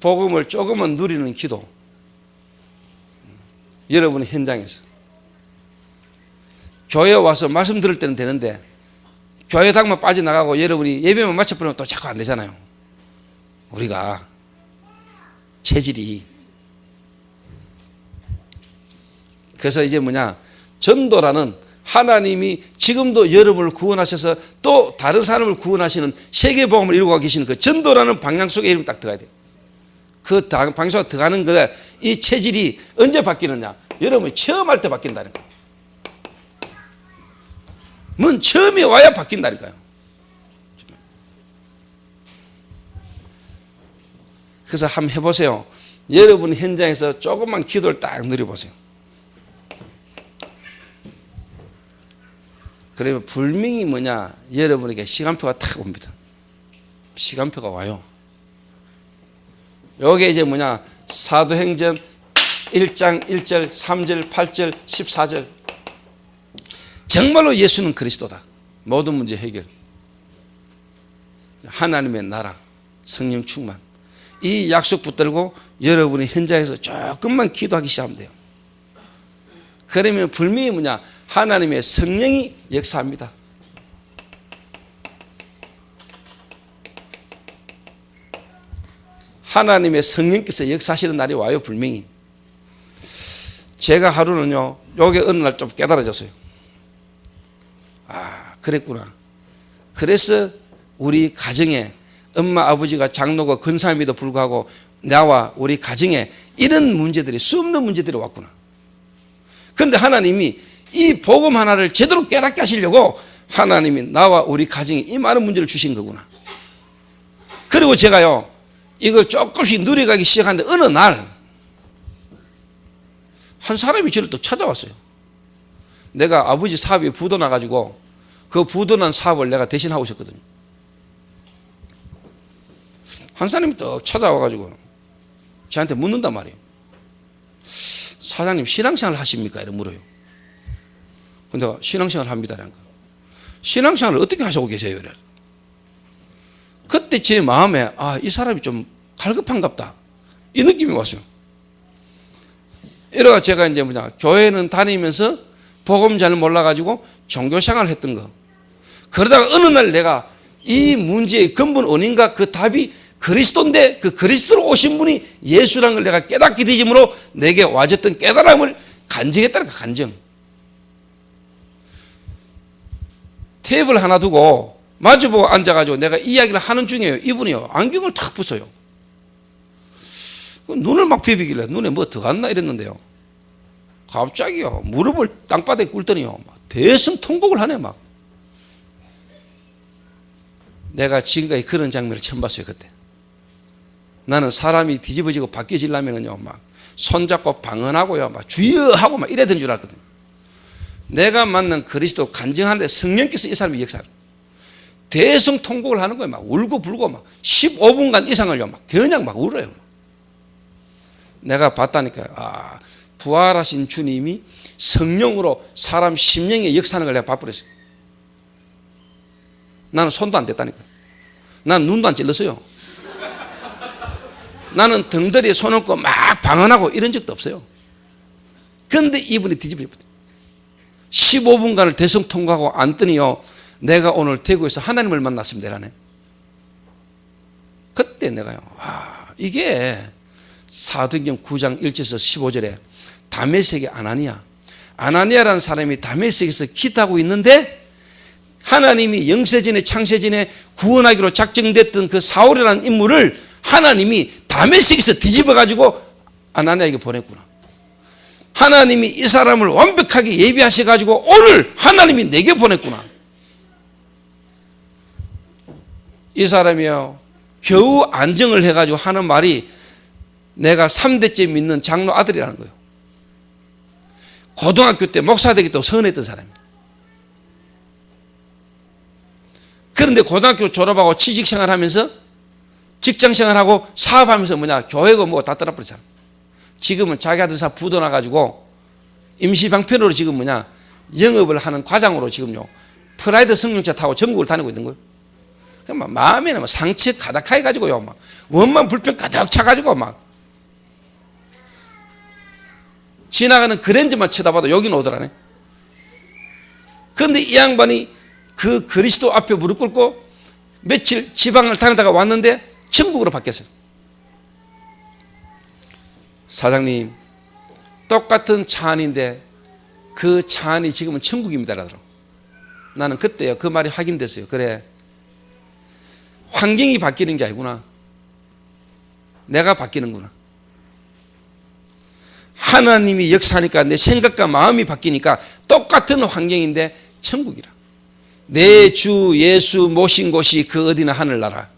복음을 조금은 누리는 기도. 여러분의 현장에서. 교회 와서 말씀 들을 때는 되는데 교회당만 빠져나가고 여러분이 예배만 마쳐버리면 또 자꾸 안 되잖아요. 우리가 체질이. 그래서 이제 뭐냐, 전도라는 하나님이 지금도 여러분을 구원하셔서 또 다른 사람을 구원하시는 세계복음을 이루고 계시는 그 전도라는 방향 속에 이름 딱 들어가야 돼요. 그 방향 속에 들어가는 거에 이 체질이 언제 바뀌느냐, 여러분이 처음 할 때 바뀐다니까요. 뭔 처음에 와야 바뀐다니까요. 그래서 한번 해보세요. 여러분 현장에서 조금만 기도를 딱 누려보세요. 그러면 분명히 뭐냐, 여러분에게 시간표가 탁 옵니다. 시간표가 와요. 요게 이제 뭐냐, 사도행전 1장 1절 3절 8절 14절. 정말로 예수는 그리스도다. 모든 문제 해결. 하나님의 나라, 성령 충만. 이 약속 붙들고 여러분이 현장에서 조금만 기도하기 시작하면 돼요. 그러면 분명히 뭐냐, 하나님의 성령이 역사합니다. 하나님의 성령께서 역사하시는 날이 와요, 분명히. 제가 하루는요, 요게 어느 날 좀 깨달아졌어요. 아, 그랬구나. 그래서 우리 가정에 엄마 아버지가 장로가 권사임에도 불구하고 나와 우리 가정에 이런 문제들이, 수없는 문제들이 왔구나. 그런데 하나님이 이 복음 하나를 제대로 깨닫게 하시려고 하나님이 나와 우리 가정에 이 많은 문제를 주신 거구나. 그리고 제가요, 이걸 조금씩 누려가기 시작하는데 어느 날 한 사람이 저를 또 찾아왔어요. 내가 아버지 사업에 부도 나가지고 그 부도난 사업을 내가 대신하고 있었거든요. 한 사람이 또 찾아와가지고 저한테 묻는단 말이에요. 사장님 신앙생활 하십니까? 이렇게 물어요. 근데 내가 신앙생활 합니다라는 거. 신앙생활을 어떻게 하시고 계세요? 이래. 그때 제 마음에 아, 이 사람이 좀 갈급한갑다, 이 느낌이 왔어요. 이래가 제가 이제 뭐냐, 교회는 다니면서 복음 잘 몰라가지고 종교생활을 했던 거. 그러다가 어느 날 내가 이 문제의 근본 원인과 그 답이 그리스도인데 그 그리스도로 오신 분이 예수라는 걸 내가 깨닫게 되심으로 내게 와졌던 깨달음을 간증했다는 그 간증. 테이블 하나 두고 마주보고 앉아가지고 내가 이야기를 하는 중이에요. 이분이요, 안경을 탁 부숴요. 눈을 막 비비길래 눈에 뭐 들어갔나 이랬는데요, 갑자기요 무릎을 땅바닥에 꿇더니요 대성통곡을 하네. 막 내가 지금까지 그런 장면을 처음 봤어요. 그때 나는 사람이 뒤집어지고 바뀌어지려면요, 막 손잡고 방언하고요, 막 주여 하고 막 이래야 되는 줄 알거든요. 내가 만난 그리스도 간증하는데 성령께서 이 사람이 역사를 대성통곡을 하는 거예요. 막 울고 불고 막 15분간 이상을요, 막 그냥 막 울어요. 내가 봤다니까요. 아, 부활하신 주님이 성령으로 사람 심령에 역사하는 걸 내가 봐버렸어요. 나는 손도 안 댔다니까요. 나는 눈도 안 찔렀어요. 나는 등다리에 손 얹고 막 방언하고 이런 적도 없어요. 그런데 이분이 뒤집어졌거든요. 15분간을 대성통곡하고 앉더니요, 내가 오늘 대구에서 하나님을 만났습니다. 라네. 그때 내가요, 와, 이게 사도행전 9장 1절에서 15절에 다메섹의 아나니아라는 사람이 다메섹에서 기도하고 있는데 하나님이 영세전에 창세전에 구원하기로 작정됐던 그 사울이라는 인물을 하나님이 다메섹에서 뒤집어 가지고 아나니아에게 보냈구나. 하나님이 이 사람을 완벽하게 예비하셔 가지고 오늘 하나님이 내게 보냈구나. 이 사람이요, 겨우 안정을 해 가지고 하는 말이 내가 3대째 믿는 장로 아들이라는 거예요. 고등학교 때 목사 되겠다고 선언했던 사람이에요. 그런데 고등학교 졸업하고 취직생활하면서 직장생활하고 사업하면서 교회고 뭐고 다 떠나버렸잖아. 지금은 자기 아들 사 부도나가지고 임시방편으로 지금 영업을 하는 과장으로 지금요, 프라이드 승용차 타고 전국을 다니고 있는 거예요. 그럼 마음에는 상처 가득하게 가지고요, 막 원망 불평 가득 차가지고 막 지나가는 그랜저만 쳐다봐도 여기는 오더라네. 그런데 이 양반이 그 그리스도 앞에 무릎 꿇고 며칠 지방을 다니다가 왔는데 천국으로 바뀌었어요. 사장님, 똑같은 차 안인데 그 차 안이 지금은 천국입니다 라더라고. 나는 그때요, 그 말이 확인됐어요. 그래, 환경이 바뀌는 게 아니구나, 내가 바뀌는구나. 하나님이 역사하니까 내 생각과 마음이 바뀌니까 똑같은 환경인데 천국이라. 내 주 예수 모신 곳이 그 어디나 하늘나라.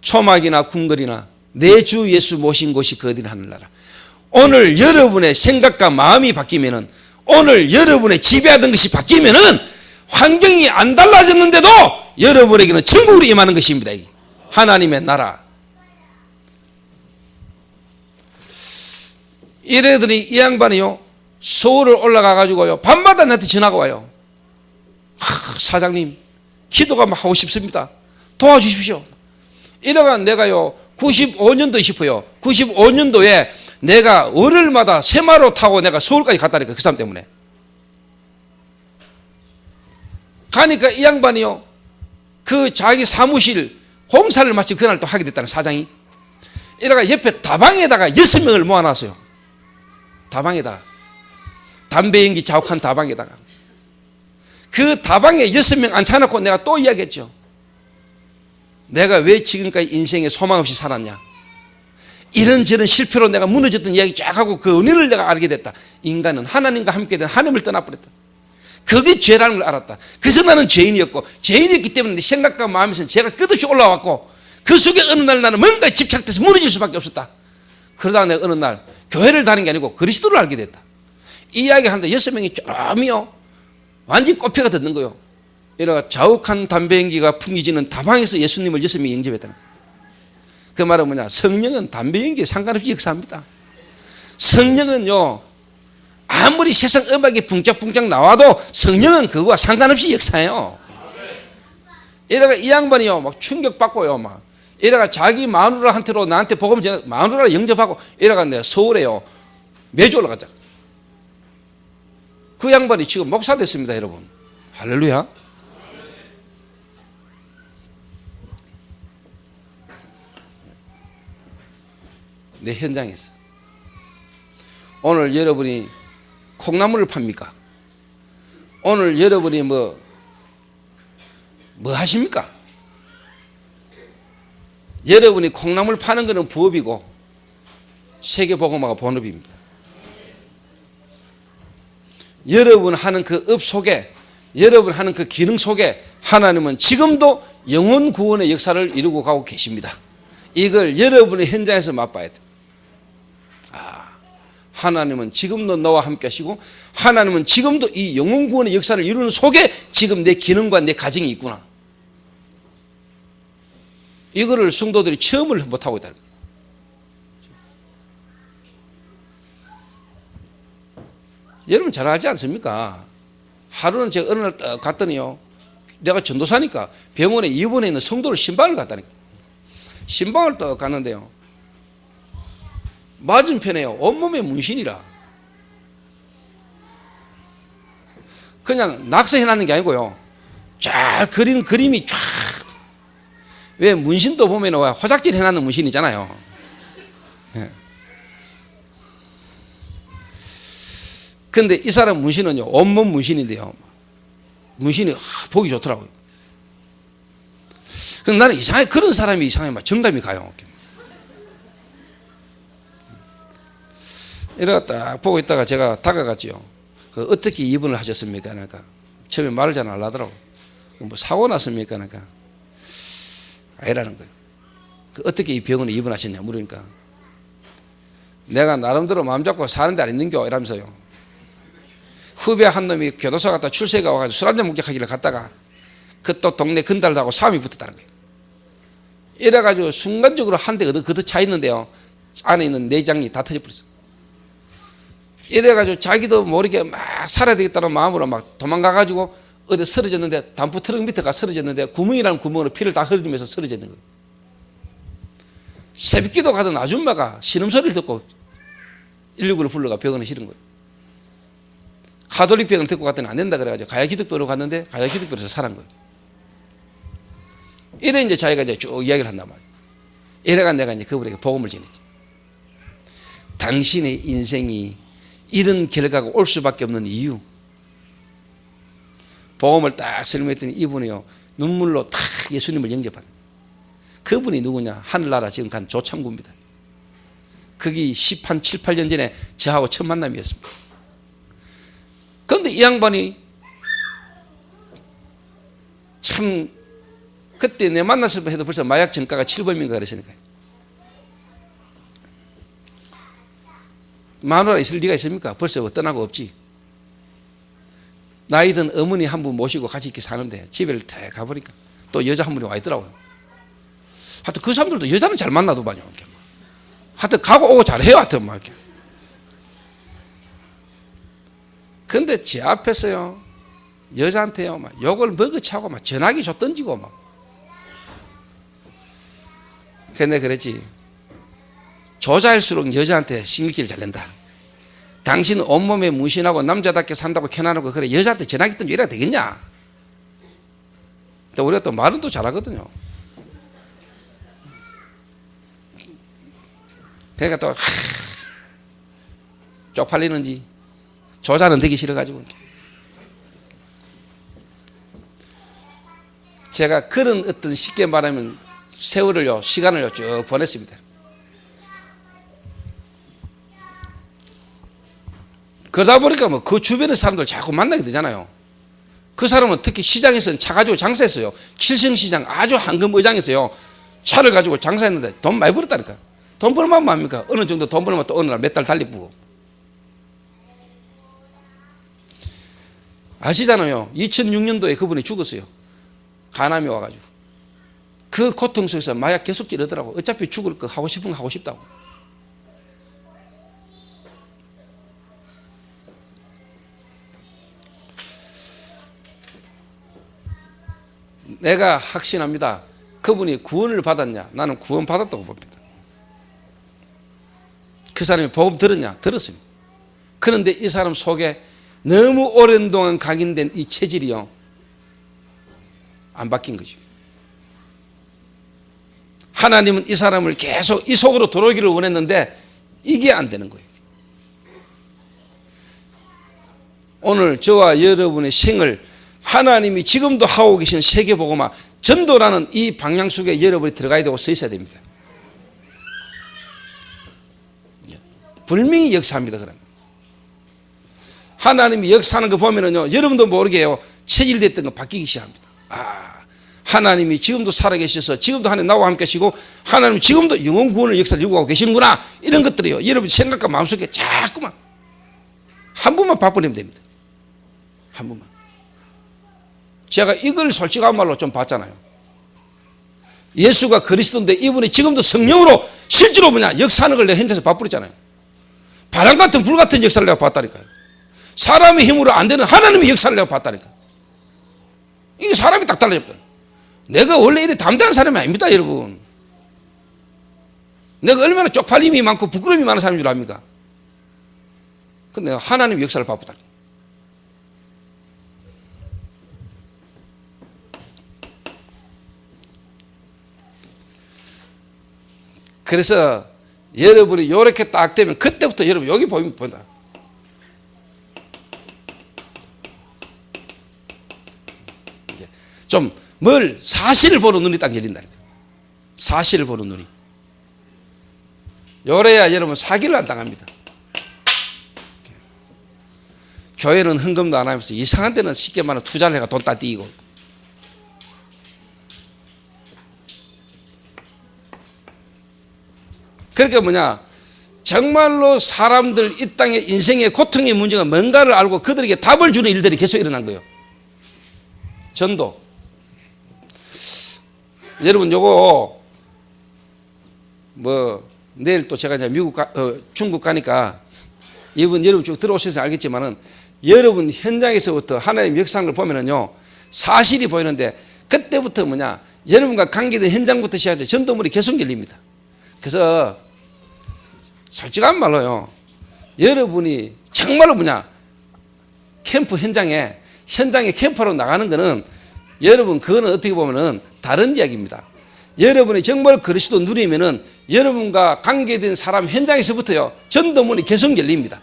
초막이나 궁궐이나 내 주 예수 모신 곳이 그 어디나 하늘나라. 오늘 여러분의 생각과 마음이 바뀌면은, 오늘 여러분의 지배하던 것이 바뀌면은 환경이 안 달라졌는데도 여러분에게는 천국으로 임하는 것입니다. 하나님의 나라. 이래더니 이 양반이요, 서울을 올라가 가지고요, 밤마다 나한테 전화가 와요. 사장님, 기도가 막 하고 싶습니다. 도와주십시오. 이래가 내가요, 95년도 싶어요. 95년도에 내가 월요일마다 새마로 타고 내가 서울까지 갔다니까, 그 사람 때문에. 가니까 이 양반이요, 그 자기 사무실 공사를 마치 그날 또 하게 됐다는, 사장이. 이래가 옆에 다방에다가 6명을 모아놨어요. 다방에다, 담배 연기 자욱한 다방에다가. 그 다방에 6명 앉혀놓고 내가 또 이야기했죠. 내가 왜 지금까지 인생에 소망 없이 살았냐, 이런저런 실패로 내가 무너졌던 이야기 쫙 하고 그 은혜를 내가 알게 됐다. 인간은 하나님과 함께 된 하나님을 떠나버렸다. 그게 죄라는 걸 알았다. 그래서 나는 죄인이었고, 죄인이었기 때문에 내 생각과 마음에서는 죄가 끝없이 올라왔고, 그 속에 어느 날 나는 뭔가에 집착돼서 무너질 수밖에 없었다. 그러다가 내가 어느 날 교회를 다니는 게 아니고 그리스도를 알게 됐다. 이 이야기 하는데 6명이 쪼라미요, 완전히 꽃피가 듣는 거예요. 이래가 자욱한 담배 연기가 풍기지는 다방에서 예수님을 6명이 영접했다는 거예요. 그 말은 뭐냐, 성령은 담배 연기에 상관없이 역사합니다. 성령은요, 아무리 세상 음악이 붕짝붕짝 나와도 성령은 그거와 상관없이 역사해요. 이래가 이 양반이요, 막 충격받고요, 막 이래가 자기 마누라한테로 나한테 복음 전해, 마누라 영접하고, 이래가 내가 서울에요 매주 올라가자. 그 양반이 지금 목사 됐습니다, 여러분. 할렐루야. 내 현장에서. 오늘 여러분이 콩나물을 팝니까? 오늘 여러분이 뭐 하십니까? 여러분이 콩나물 파는 것은 부업이고 세계복음화가 본업입니다. 여러분 하는 그 업 속에, 여러분 하는 그 기능 속에 하나님은 지금도 영혼 구원의 역사를 이루고 가고 계십니다. 이걸 여러분의 현장에서 맛봐야 돼. 하나님은 지금도 너와 함께 하시고 하나님은 지금도 이 영혼 구원의 역사를 이루는 속에 지금 내 기능과 내 가정이 있구나. 이거를 성도들이 체험을 못하고 있다. 여러분 잘 알지 않습니까? 하루는 제가 어느 날 딱 갔더니요, 내가 전도사니까 병원에 입원해 있는 성도를 신방을 갔다니까. 신방을 딱 갔는데요, 맞은편에요, 온몸에 문신이라. 그냥 낙서해놨는 게 아니고요, 쫙 그린 그림이 쫙. 왜 문신도 보면 화작질 해놨는 문신이잖아요. 예. 근데 이 사람 문신은요, 온몸 문신인데요, 문신이 보기 좋더라고요. 근데 나는 이상하게 그런 사람이 이상하게 막 정감이 가요. 이래가 딱 보고 있다가 제가 다가갔지요. 그 어떻게 입원을 하셨습니까? 그러니까 처음에 말을 잘 안 하더라고. 뭐 사고 났습니까? 그러니까 아니라는 거예요. 그 어떻게 이 병원에 입원하셨냐 물으니까 내가 나름대로 마음 잡고 사는 데 안 있는겨 이러면서요. 후배 한 놈이 교도소 갔다 출세가 와가지고 술 한잔 목격하기를 갔다가 그 또 동네 건달하고 싸움이 붙었다는 거예요. 이래가지고 순간적으로 한 대 그득 차 있는데요, 안에 있는 내장이 다 터져버렸어요. 이래가지고 자기도 모르게 막 살아야 되겠다는 마음으로 막 도망가가지고 어디 쓰러졌는데, 단프 트럭 밑에 가 쓰러졌는데 구멍이라는 구멍으로 피를 다 흘리면서 쓰러졌는 거예요. 새벽기도 가던 아줌마가 신음소리를 듣고 119를 불러가 병원에 실은 거예요. 가톨릭 병원 데리고 갔더니 안 된다 그래가지고 가야기독교로 갔는데 가야기독교에서 살은 거예요. 이래 이제 자기가 이제 쭉 이야기를 한단 말이에요. 이래가 내가 이제 그분에게 복음을 전했지. 당신의 인생이 이런 결과가 올 수밖에 없는 이유. 복음을 딱 설명했더니 이분이요, 눈물로 탁 예수님을 영접한. 그분이 누구냐? 하늘나라 지금 간 조창구입니다. 그게 7, 8년 전에 저하고 첫 만남이었습니다. 그런데 이 양반이 참, 그때 내 만났을 때 해도 벌써 마약 정가가 7범인가 그랬으니까요. 마누라 있을 리가 있습니까? 벌써 떠나고 없지. 나이든 어머니 한 분 모시고 같이 이렇게 사는데 집에 딱 가보니까 또 여자 한 분이 와 있더라고요. 하여튼 그 사람들도 여자는 잘 만나더만요. 하여튼 가고 오고 잘해요. 하여튼 막 이렇게. 근데 제 앞에서요, 여자한테요, 막 욕을 먹어차고 막 전화기 줘 던지고 막. 근데 그랬지. 저자일수록 여자한테 신경질 잘 낸다. 당신 온몸에 문신하고 남자답게 산다고 캐나놓고 그래 여자한테 전화기 던지고 이래야 되겠냐? 또 우리가 또 말은 또 잘하거든요. 그러니까 또 쪽팔리는지 조자는 되기 싫어가지고 제가 그런 어떤 쉽게 말하면 세월을요, 시간을요 쭉 보냈습니다. 그러다 보니까 뭐 그 주변의 사람들 자꾸 만나게 되잖아요. 그 사람은 특히 시장에서 차 가지고 장사했어요. 칠성시장 아주 황금의장에서요, 차를 가지고 장사했는데 돈 많이 벌었다니까. 돈 벌면 뭡니까? 어느 정도 돈 벌면 또 어느 날 몇 달 달리 부고. 아시잖아요. 2006년도에 그분이 죽었어요. 간암이 와가지고. 그 고통 속에서 마약 계속 찌르더라고. 어차피 죽을 거 하고 싶은 거 하고 싶다고. 내가 확신합니다. 그분이 구원을 받았냐? 나는 구원 받았다고 봅니다. 그 사람이 복음 들었냐? 들었습니다. 그런데 이 사람 속에 너무 오랜 동안 각인된 이 체질이요, 안 바뀐 거죠. 하나님은 이 사람을 계속 이 속으로 들어오기를 원했는데 이게 안 되는 거예요. 오늘 저와 여러분의 생을 하나님이 지금도 하고 계신 세계복음화 전도라는 이 방향 속에 여러분이 들어가야 되고 서 있어야 됩니다. 분명히 역사합니다. 그러면 하나님이 역사하는 거 보면은요, 여러분도 모르게요, 체질됐던 거 바뀌기 시작합니다. 하나님이 지금도 살아계셔서 지금도 하나님 나와 함께 하시고 하나님 지금도 영혼 구원의 역사를 이루고 계시는구나, 이런 것들이요 여러분 생각과 마음속에 자꾸만 한 번만 바꿔내면 됩니다. 한 번만. 제가 이걸 솔직한 말로 좀 봤잖아요. 예수가 그리스도인데 이분이 지금도 성령으로 실제로 역사하는 걸 내가 현장에서 봐버렸잖아요. 바람 같은 불 같은 역사를 내가 봤다니까요. 사람의 힘으로 안 되는 하나님의 역사를 내가 봤다니까요. 이게 사람이 딱 달라졌다. 내가 원래 이래 담대한 사람이 아닙니다, 여러분. 내가 얼마나 쪽팔림이 많고 부끄러움이 많은 사람인 줄 압니까? 근데 내가 하나님의 역사를 봐보다니. 그래서 여러분이 이렇게 딱 되면 그때부터 여러분 여기 보이면 본다. 좀 뭘 사실을 보는 눈이 딱 열린다니까. 사실을 보는 눈이. 요래야 여러분 사기를 안 당합니다. 교회는 헌금도 안 하면서 이상한 데는 쉽게 말하면 투자를 해가 돈 따띠고. 그러니까 정말로 사람들 이 땅의 인생의 고통의 문제가 뭔가를 알고 그들에게 답을 주는 일들이 계속 일어난 거예요. 전도. 여러분 요거 내일 또 제가 이제 중국 가니까 이번 여러분 쭉 들어오셔서 알겠지만은 여러분 현장에서부터 하나님의 역사하는 걸 보면은요 사실이 보이는데 그때부터 여러분과 관계된 현장부터 시작해서 전도물이 계속 열립니다. 그래서 솔직한 말로요 여러분이 정말로 캠프 현장에 캠프로 나가는 거는 여러분 그거는 어떻게 보면은 다른 이야기입니다. 여러분이 정말 그리스도 누리면은 여러분과 관계된 사람 현장에서부터요 전도문이 계속 열립니다.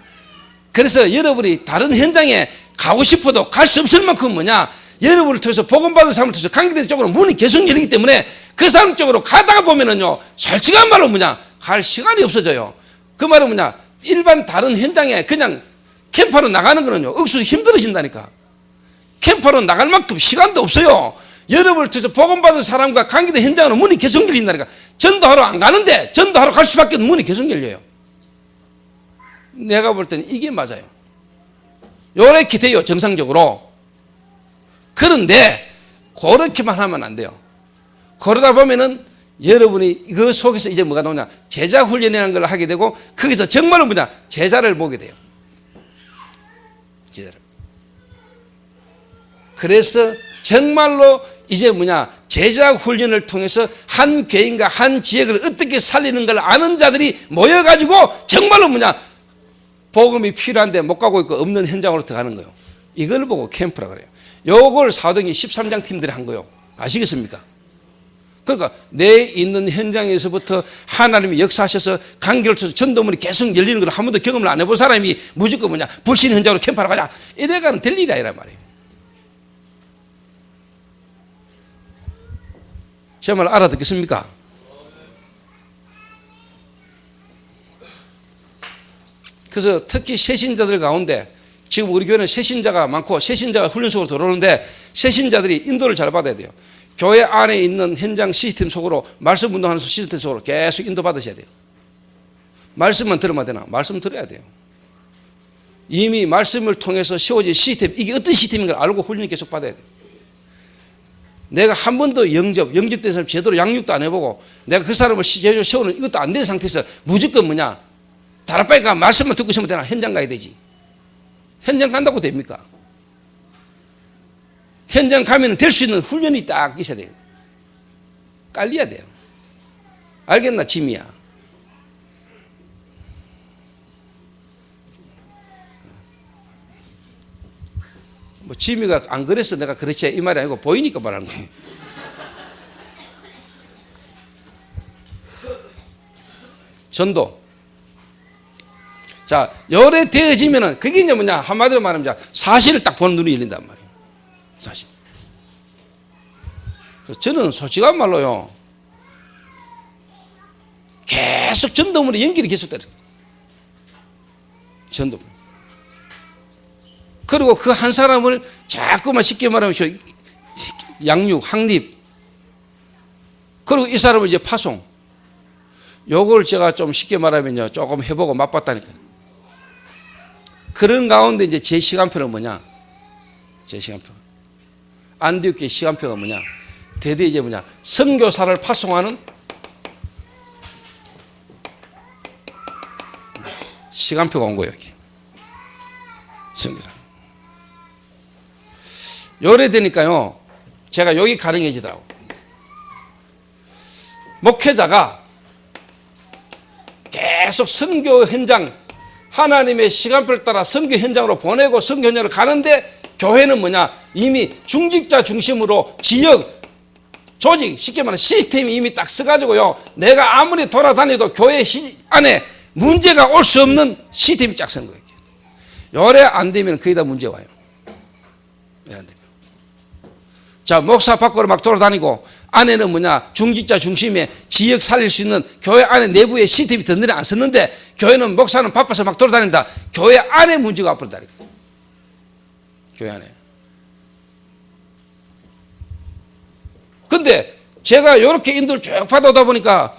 그래서 여러분이 다른 현장에 가고 싶어도 갈 수 없을 만큼 여러분을 통해서 복음받은 사람을 통해서 관계된 쪽으로 문이 계속 열리기 때문에 그 사람 쪽으로 가다가 보면은요 솔직한 말로 갈 시간이 없어져요. 그 말은 일반 다른 현장에 그냥 캠프로 나가는 거는요 억수로 힘들어진다니까. 캠프로 나갈 만큼 시간도 없어요. 여러분을 통해서 복음받은 사람과 관계된 현장으로 문이 계속 열린다니까. 전도하러 안 가는데 전도하러 갈 수밖에 없는 문이 계속 열려요. 내가 볼 때는 이게 맞아요. 요렇게 돼요 정상적으로. 그런데 그렇게만 하면 안 돼요. 그러다 보면은 여러분이 그 속에서 이제 뭐가 나오냐 제자 훈련이라는 걸 하게 되고 거기서 정말로 제자를 보게 돼요. 제자를. 그래서 정말로 이제 제자 훈련을 통해서 한 교인과 한 지역을 어떻게 살리는 걸 아는 자들이 모여가지고 정말로 복음이 필요한데 못 가고 있고 없는 현장으로 들어가는 거예요. 이걸 보고 캠프라 그래요. 요걸 사도행전 13장 팀들이 한 거예요. 아시겠습니까? 그러니까 내 있는 현장에서부터 하나님이 역사하셔서 관계를 통해서 전도문이 계속 열리는 걸 한 번도 경험을 안 해본 사람이 무조건 불신 현장으로 캠프하러 가자 이래가는 될 일이 아니란 말이에요. 제 말 알아듣겠습니까? 그래서 특히 새신자들 가운데 지금 우리 교회는 새신자가 많고 새신자가 훈련 속으로 들어오는데 새신자들이 인도를 잘 받아야 돼요. 교회 안에 있는 현장 시스템 속으로 말씀 운동하는 시스템 속으로 계속 인도 받으셔야 돼요. 말씀만 들으면 되나? 말씀 들어야 돼요. 이미 말씀을 통해서 세워진 시스템 이게 어떤 시스템인 걸 알고 훈련을 계속 받아야 돼요. 내가 한 번도 영접된 사람 제대로 양육도 안 해보고 내가 그 사람을 제대로 세우는 이것도 안 된 상태에서 무조건 다락방에 말씀만 듣고 있으면 되나? 현장 가야 되지. 현장 간다고 됩니까? 현장 가면 될 수 있는 훈련이 딱 있어야 돼요. 깔려야 돼요. 알겠나 짐이야. 짐이가 안 그래서 내가 그렇지 이 말이 아니고 보이니까 말하는 거예요. 전도. 자, 열에 되어지면은 그게 이제 한마디로 말하면 사실을 딱 보는 눈이 열린단 말이에요. 사실. 그래서 저는 솔직한 말로요. 계속 전도문의 연결이 계속돼요. 전도문. 그리고 그 한 사람을 자꾸만 쉽게 말하면 양육, 확립, 그리고 이 사람은 이제 파송. 요걸 제가 좀 쉽게 말하면요, 조금 해보고 맛봤다니까요. 그런 가운데 이제 제 시간표는 뭐냐? 제 시간표. 안디옥 교회 시간표가 뭐냐? 대대 이제 뭐냐? 선교사를 파송하는 시간표가 온 거예요, 이렇게. 선교사. 요래 되니까요, 제가 여기 가능해지더라고. 목회자가 계속 선교 현장, 하나님의 시간표를 따라 선교 현장으로 보내고 선교 현장으로 가는데, 교회는 뭐냐? 이미 중직자 중심으로 지역, 조직, 쉽게 말하면 시스템이 이미 딱 써가지고요, 내가 아무리 돌아다녀도 교회 안에 문제가 올 수 없는 시스템이 쫙 선 거예요. 요래 안 되면 거의 다 문제 와요. 왜 안 되면. 자, 목사 밖으로 막 돌아다니고, 안에는 뭐냐? 중직자 중심의 지역 살릴 수 있는 교회 안에 내부의 시스템이 든든히 안 썼는데, 교회는 목사는 바빠서 막 돌아다닌다. 교회 안에 문제가 앞으로다니까. 교회 안에. 근데 제가 이렇게 인도를 쭉 받아오다 보니까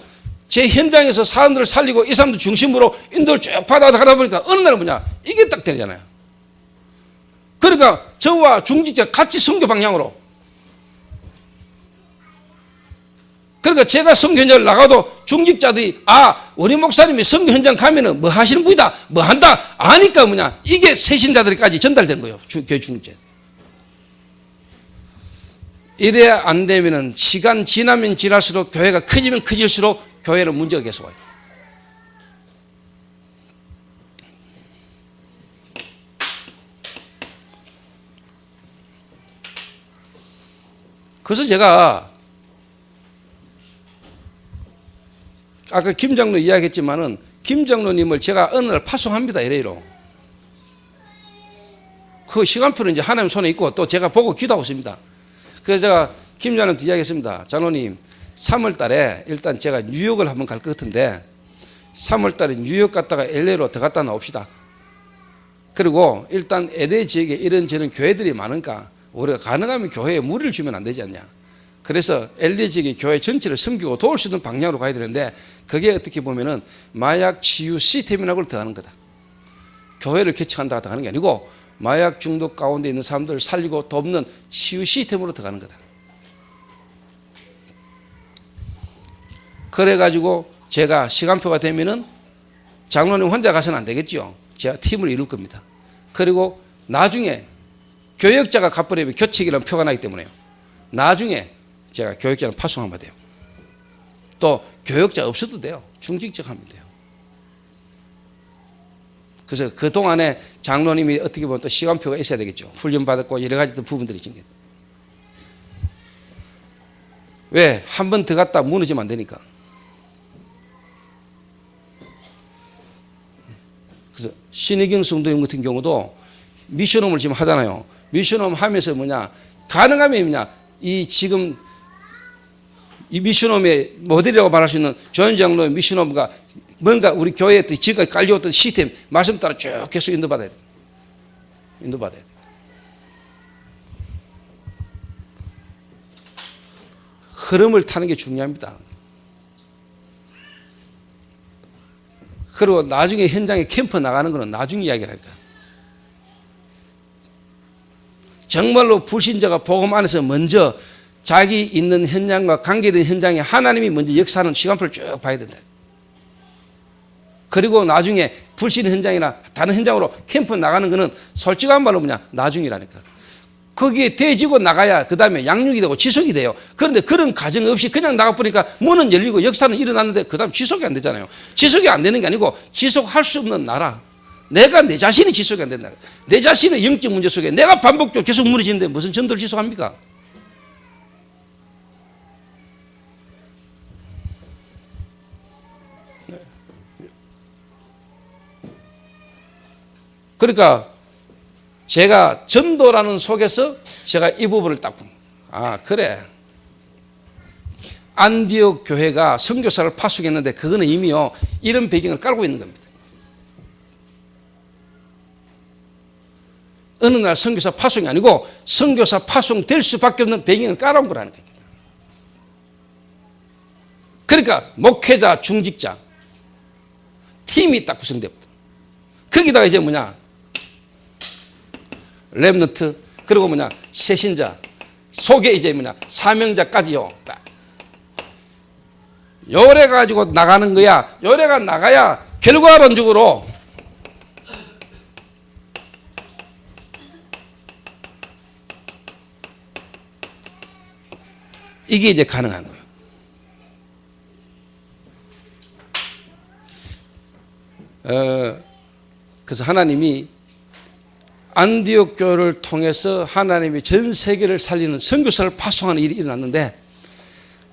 제 현장에서 사람들을 살리고 이 사람들 중심으로 인도를 쭉 받아오다 보니까 어느 날은 뭐냐? 이게 딱 되잖아요. 그러니까 저와 중직자 같이 선교 방향으로. 그러니까 제가 선교 현장을 나가도 중직자들이, 아, 우리 목사님이 선교 현장 가면은 뭐 하시는 분이다, 뭐 한다, 아니까 뭐냐, 이게 새신자들까지 전달된 거예요. 교회 중직자. 이래야 안 되면은 시간 지나면 지날수록, 교회가 커지면 커질수록 교회는 문제가 계속 와요. 그래서 제가 아까 김 장로 이야기했지만은, 김 장로님을 제가 어느 날 파송합니다. LA로. 그 시간표는 이제 하나님 손에 있고 또 제가 보고 기도하고 있습니다. 그래서 제가 김 장로님한테 이야기했습니다. 장로님, 3월 달에 일단 제가 뉴욕을 한번 갈 것 같은데, 3월 달에 뉴욕 갔다가 LA로 들어갔다 나옵시다. 그리고 일단 LA 지역에 이런저런 교회들이 많으니까 우리가 가능하면 교회에 무리를 주면 안 되지 않냐. 그래서 LA 지역의 교회 전체를 섬기고 도울 수 있는 방향으로 가야 되는데, 그게 어떻게 보면은 마약 치유 시스템이라고 들어가는 거다. 교회를 개척한다가 들어가는 게 아니고 마약 중독 가운데 있는 사람들을 살리고 돕는 치유 시스템으로 들어가는 거다. 그래가지고 제가 시간표가 되면은 장로님 혼자 가서는 안 되겠죠. 제가 팀을 이룰 겁니다. 그리고 나중에 교역자가 가버리면 교칙이라는 표가 나기 때문에요. 나중에 제가 교역자를 파송하면 돼요. 또 교역자 없어도 돼요. 중직적 하면 돼요. 그래서 그동안에 장로님이 어떻게 보면 또 시간표가 있어야 되겠죠. 훈련받았고 여러 가지 부분들이 있습니다. 왜? 한 번 더 갔다 무너지면 안 되니까. 그래서 신의경 성도님 같은 경우도 미션홈을 지금 하잖아요. 미션홈 하면서 뭐냐, 가능하면 뭐냐, 이 지금 이 미션홈의 모델이라고 말할 수 있는 조현 장로의 미션홈과 뭔가 우리 교회에 지금까지 깔려왔던 시스템 말씀 따라 쭉 계속 인도받아야 돼. 인도받아야 돼. 흐름을 타는 게 중요합니다. 그리고 나중에 현장에 캠프 나가는 거는 나중 이야기라니까. 정말로 불신자가 복음 안에서 먼저 자기 있는 현장과 관계된 현장에 하나님이 먼저 역사하는 시간표를 쭉 봐야 된다. 그리고 나중에 불신 현장이나 다른 현장으로 캠프 나가는 거는 솔직한 말로 뭐냐, 나중이라니까. 거기에 대지고 나가야 그 다음에 양육이 되고 지속이 돼요. 그런데 그런 과정 없이 그냥 나가버리니까 문은 열리고 역사는 일어났는데 그 다음 지속이 안 되잖아요. 지속이 안 되는 게 아니고 지속할 수 없는 나라. 내가 내 자신이 지속이 안 된다. 내 자신의 영적 문제 속에 내가 반복적으로 계속 무너지는데 무슨 전도를 지속합니까? 그러니까 제가 전도라는 속에서 제가 이 부분을 딱 봅니다. 아, 그래. 안디옥 교회가 선교사를 파송했는데 그거는 이미요, 이런 배경을 깔고 있는 겁니다. 어느 날 선교사 파송이 아니고 선교사 파송될 수밖에 없는 배경을 깔아온 거라는 겁니다. 그러니까 목회자, 중직자 팀이 딱 구성됩니다. 거기다가 이제 뭐냐, 렘넌트, 그리고 뭐냐, 새신자, 속에 이제 뭐냐, 사명자까지요. 딱 요래 가지고 나가는 거야. 요래가 나가야 결과론적으로 이게 이제 가능한 거예요. 그래서 하나님이 안디옥 교회를 통해서 하나님이 전 세계를 살리는 선교사를 파송하는 일이 일어났는데,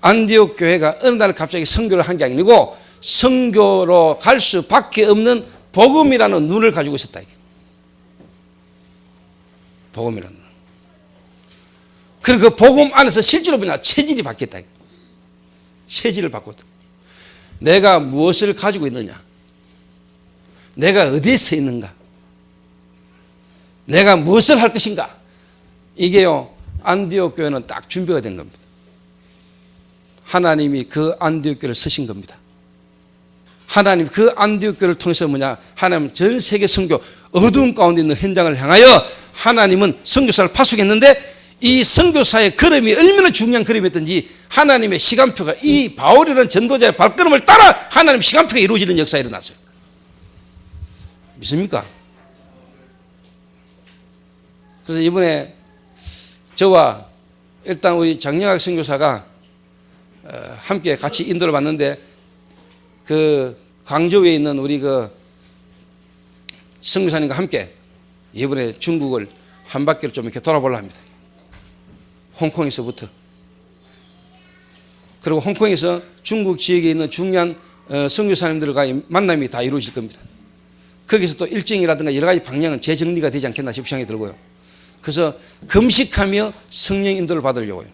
안디옥 교회가 어느 날 갑자기 선교를 한 게 아니고 선교로 갈 수밖에 없는 복음이라는 눈을 가지고 있었다. 복음이라는 눈. 그리고 그 복음 안에서 실제로 뭐냐, 체질이 바뀌었다. 체질을 바꿨다. 내가 무엇을 가지고 있느냐, 내가 어디에 서 있는가, 내가 무엇을 할 것인가, 이게요 안디옥 교회는 딱 준비가 된 겁니다. 하나님이 그 안디옥 교회를 쓰신 겁니다. 하나님 그 안디옥 교회를 통해서 뭐냐, 하나님 전 세계 선교, 어두운 가운데 있는 현장을 향하여 하나님은 선교사를 파송했는데, 이 선교사의 걸음이 얼마나 중요한 걸음이었던지 하나님의 시간표가 이 바울이라는 전도자의 발걸음을 따라 하나님 시간표가 이루어지는 역사가 일어났어요. 믿습니까? 그래서 이번에 저와 일단 우리 장영학 선교사가 함께 같이 인도를 받는데, 그 광저우에 있는 우리 그 선교사님과 함께 이번에 중국을 한 바퀴를 좀 이렇게 돌아보려 합니다. 홍콩에서부터. 그리고 홍콩에서 중국 지역에 있는 중요한 선교사님들과의 만남이 다 이루어질 겁니다. 거기서 또 일정이라든가 여러 가지 방향은 재정리가 되지 않겠나 싶은 생각이 들고요. 그래서 금식하며 성령 인도를 받으려고요.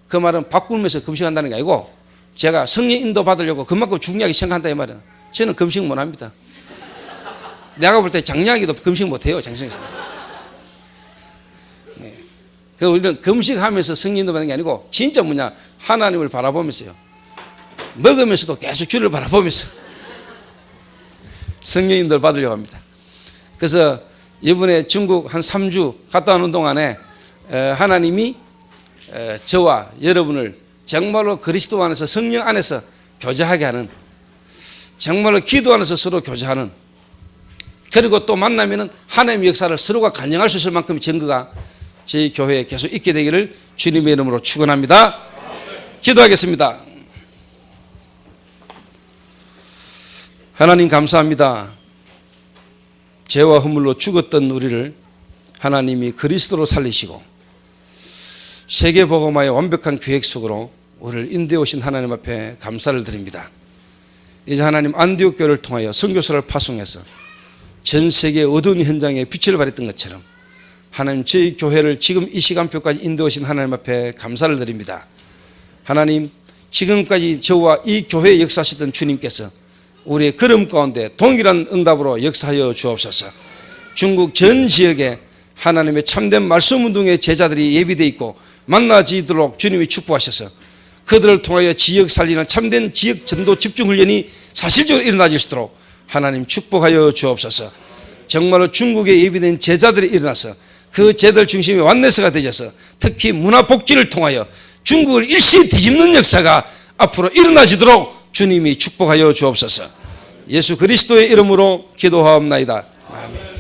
그 말은 밥 굶으면서 금식한다는 게 아니고, 제가 성령 인도 받으려고 그만큼 중요하게 생각한다 이 말이에요. 저는 금식 못 합니다. 내가 볼 때 장량이도 금식 못 해요, 장성에서. 네. 그 우리는 금식하면서 성령 인도 받는 게 아니고 진짜 뭐냐, 하나님을 바라보면서요, 먹으면서도 계속 주를 바라보면서 성령 인도를 받으려고 합니다. 그래서 이번에 중국 한 3주 갔다 오는 동안에 하나님이 저와 여러분을 정말로 그리스도 안에서 성령 안에서 교제하게 하는, 정말로 기도 안에서 서로 교제하는, 그리고 또 만나면은 하나님의 역사를 서로가 간증할 수 있을 만큼의 증거가 저희 교회에 계속 있게 되기를 주님의 이름으로 축원합니다. 기도하겠습니다. 하나님 감사합니다. 죄와 허물로 죽었던 우리를 하나님이 그리스도로 살리시고 세계복음화의 완벽한 계획 속으로 우리를 인도해 오신 하나님 앞에 감사를 드립니다. 이제 하나님 안디옥 교회를 통하여 선교사를 파송해서 전 세계 어두운 현장에 빛을 발했던 것처럼 하나님 저희 교회를 지금 이 시간표까지 인도해 오신 하나님 앞에 감사를 드립니다. 하나님 지금까지 저와 이 교회에 역사하셨던 주님께서 우리의 걸음 가운데 동일한 응답으로 역사하여 주옵소서. 중국 전 지역에 하나님의 참된 말씀 운동의 제자들이 예비되어 있고 만나지도록 주님이 축복하셔서 그들을 통하여 지역 살리는 참된 지역 전도 집중 훈련이 사실적으로 일어나질 수 있도록 하나님 축복하여 주옵소서. 정말로 중국에 예비된 제자들이 일어나서 그 제자들 중심의 완네스가 되셔서 특히 문화 복지를 통하여 중국을 일시 뒤집는 역사가 앞으로 일어나지도록 주님이 축복하여 주옵소서. 예수 그리스도의 이름으로 기도하옵나이다. 아멘.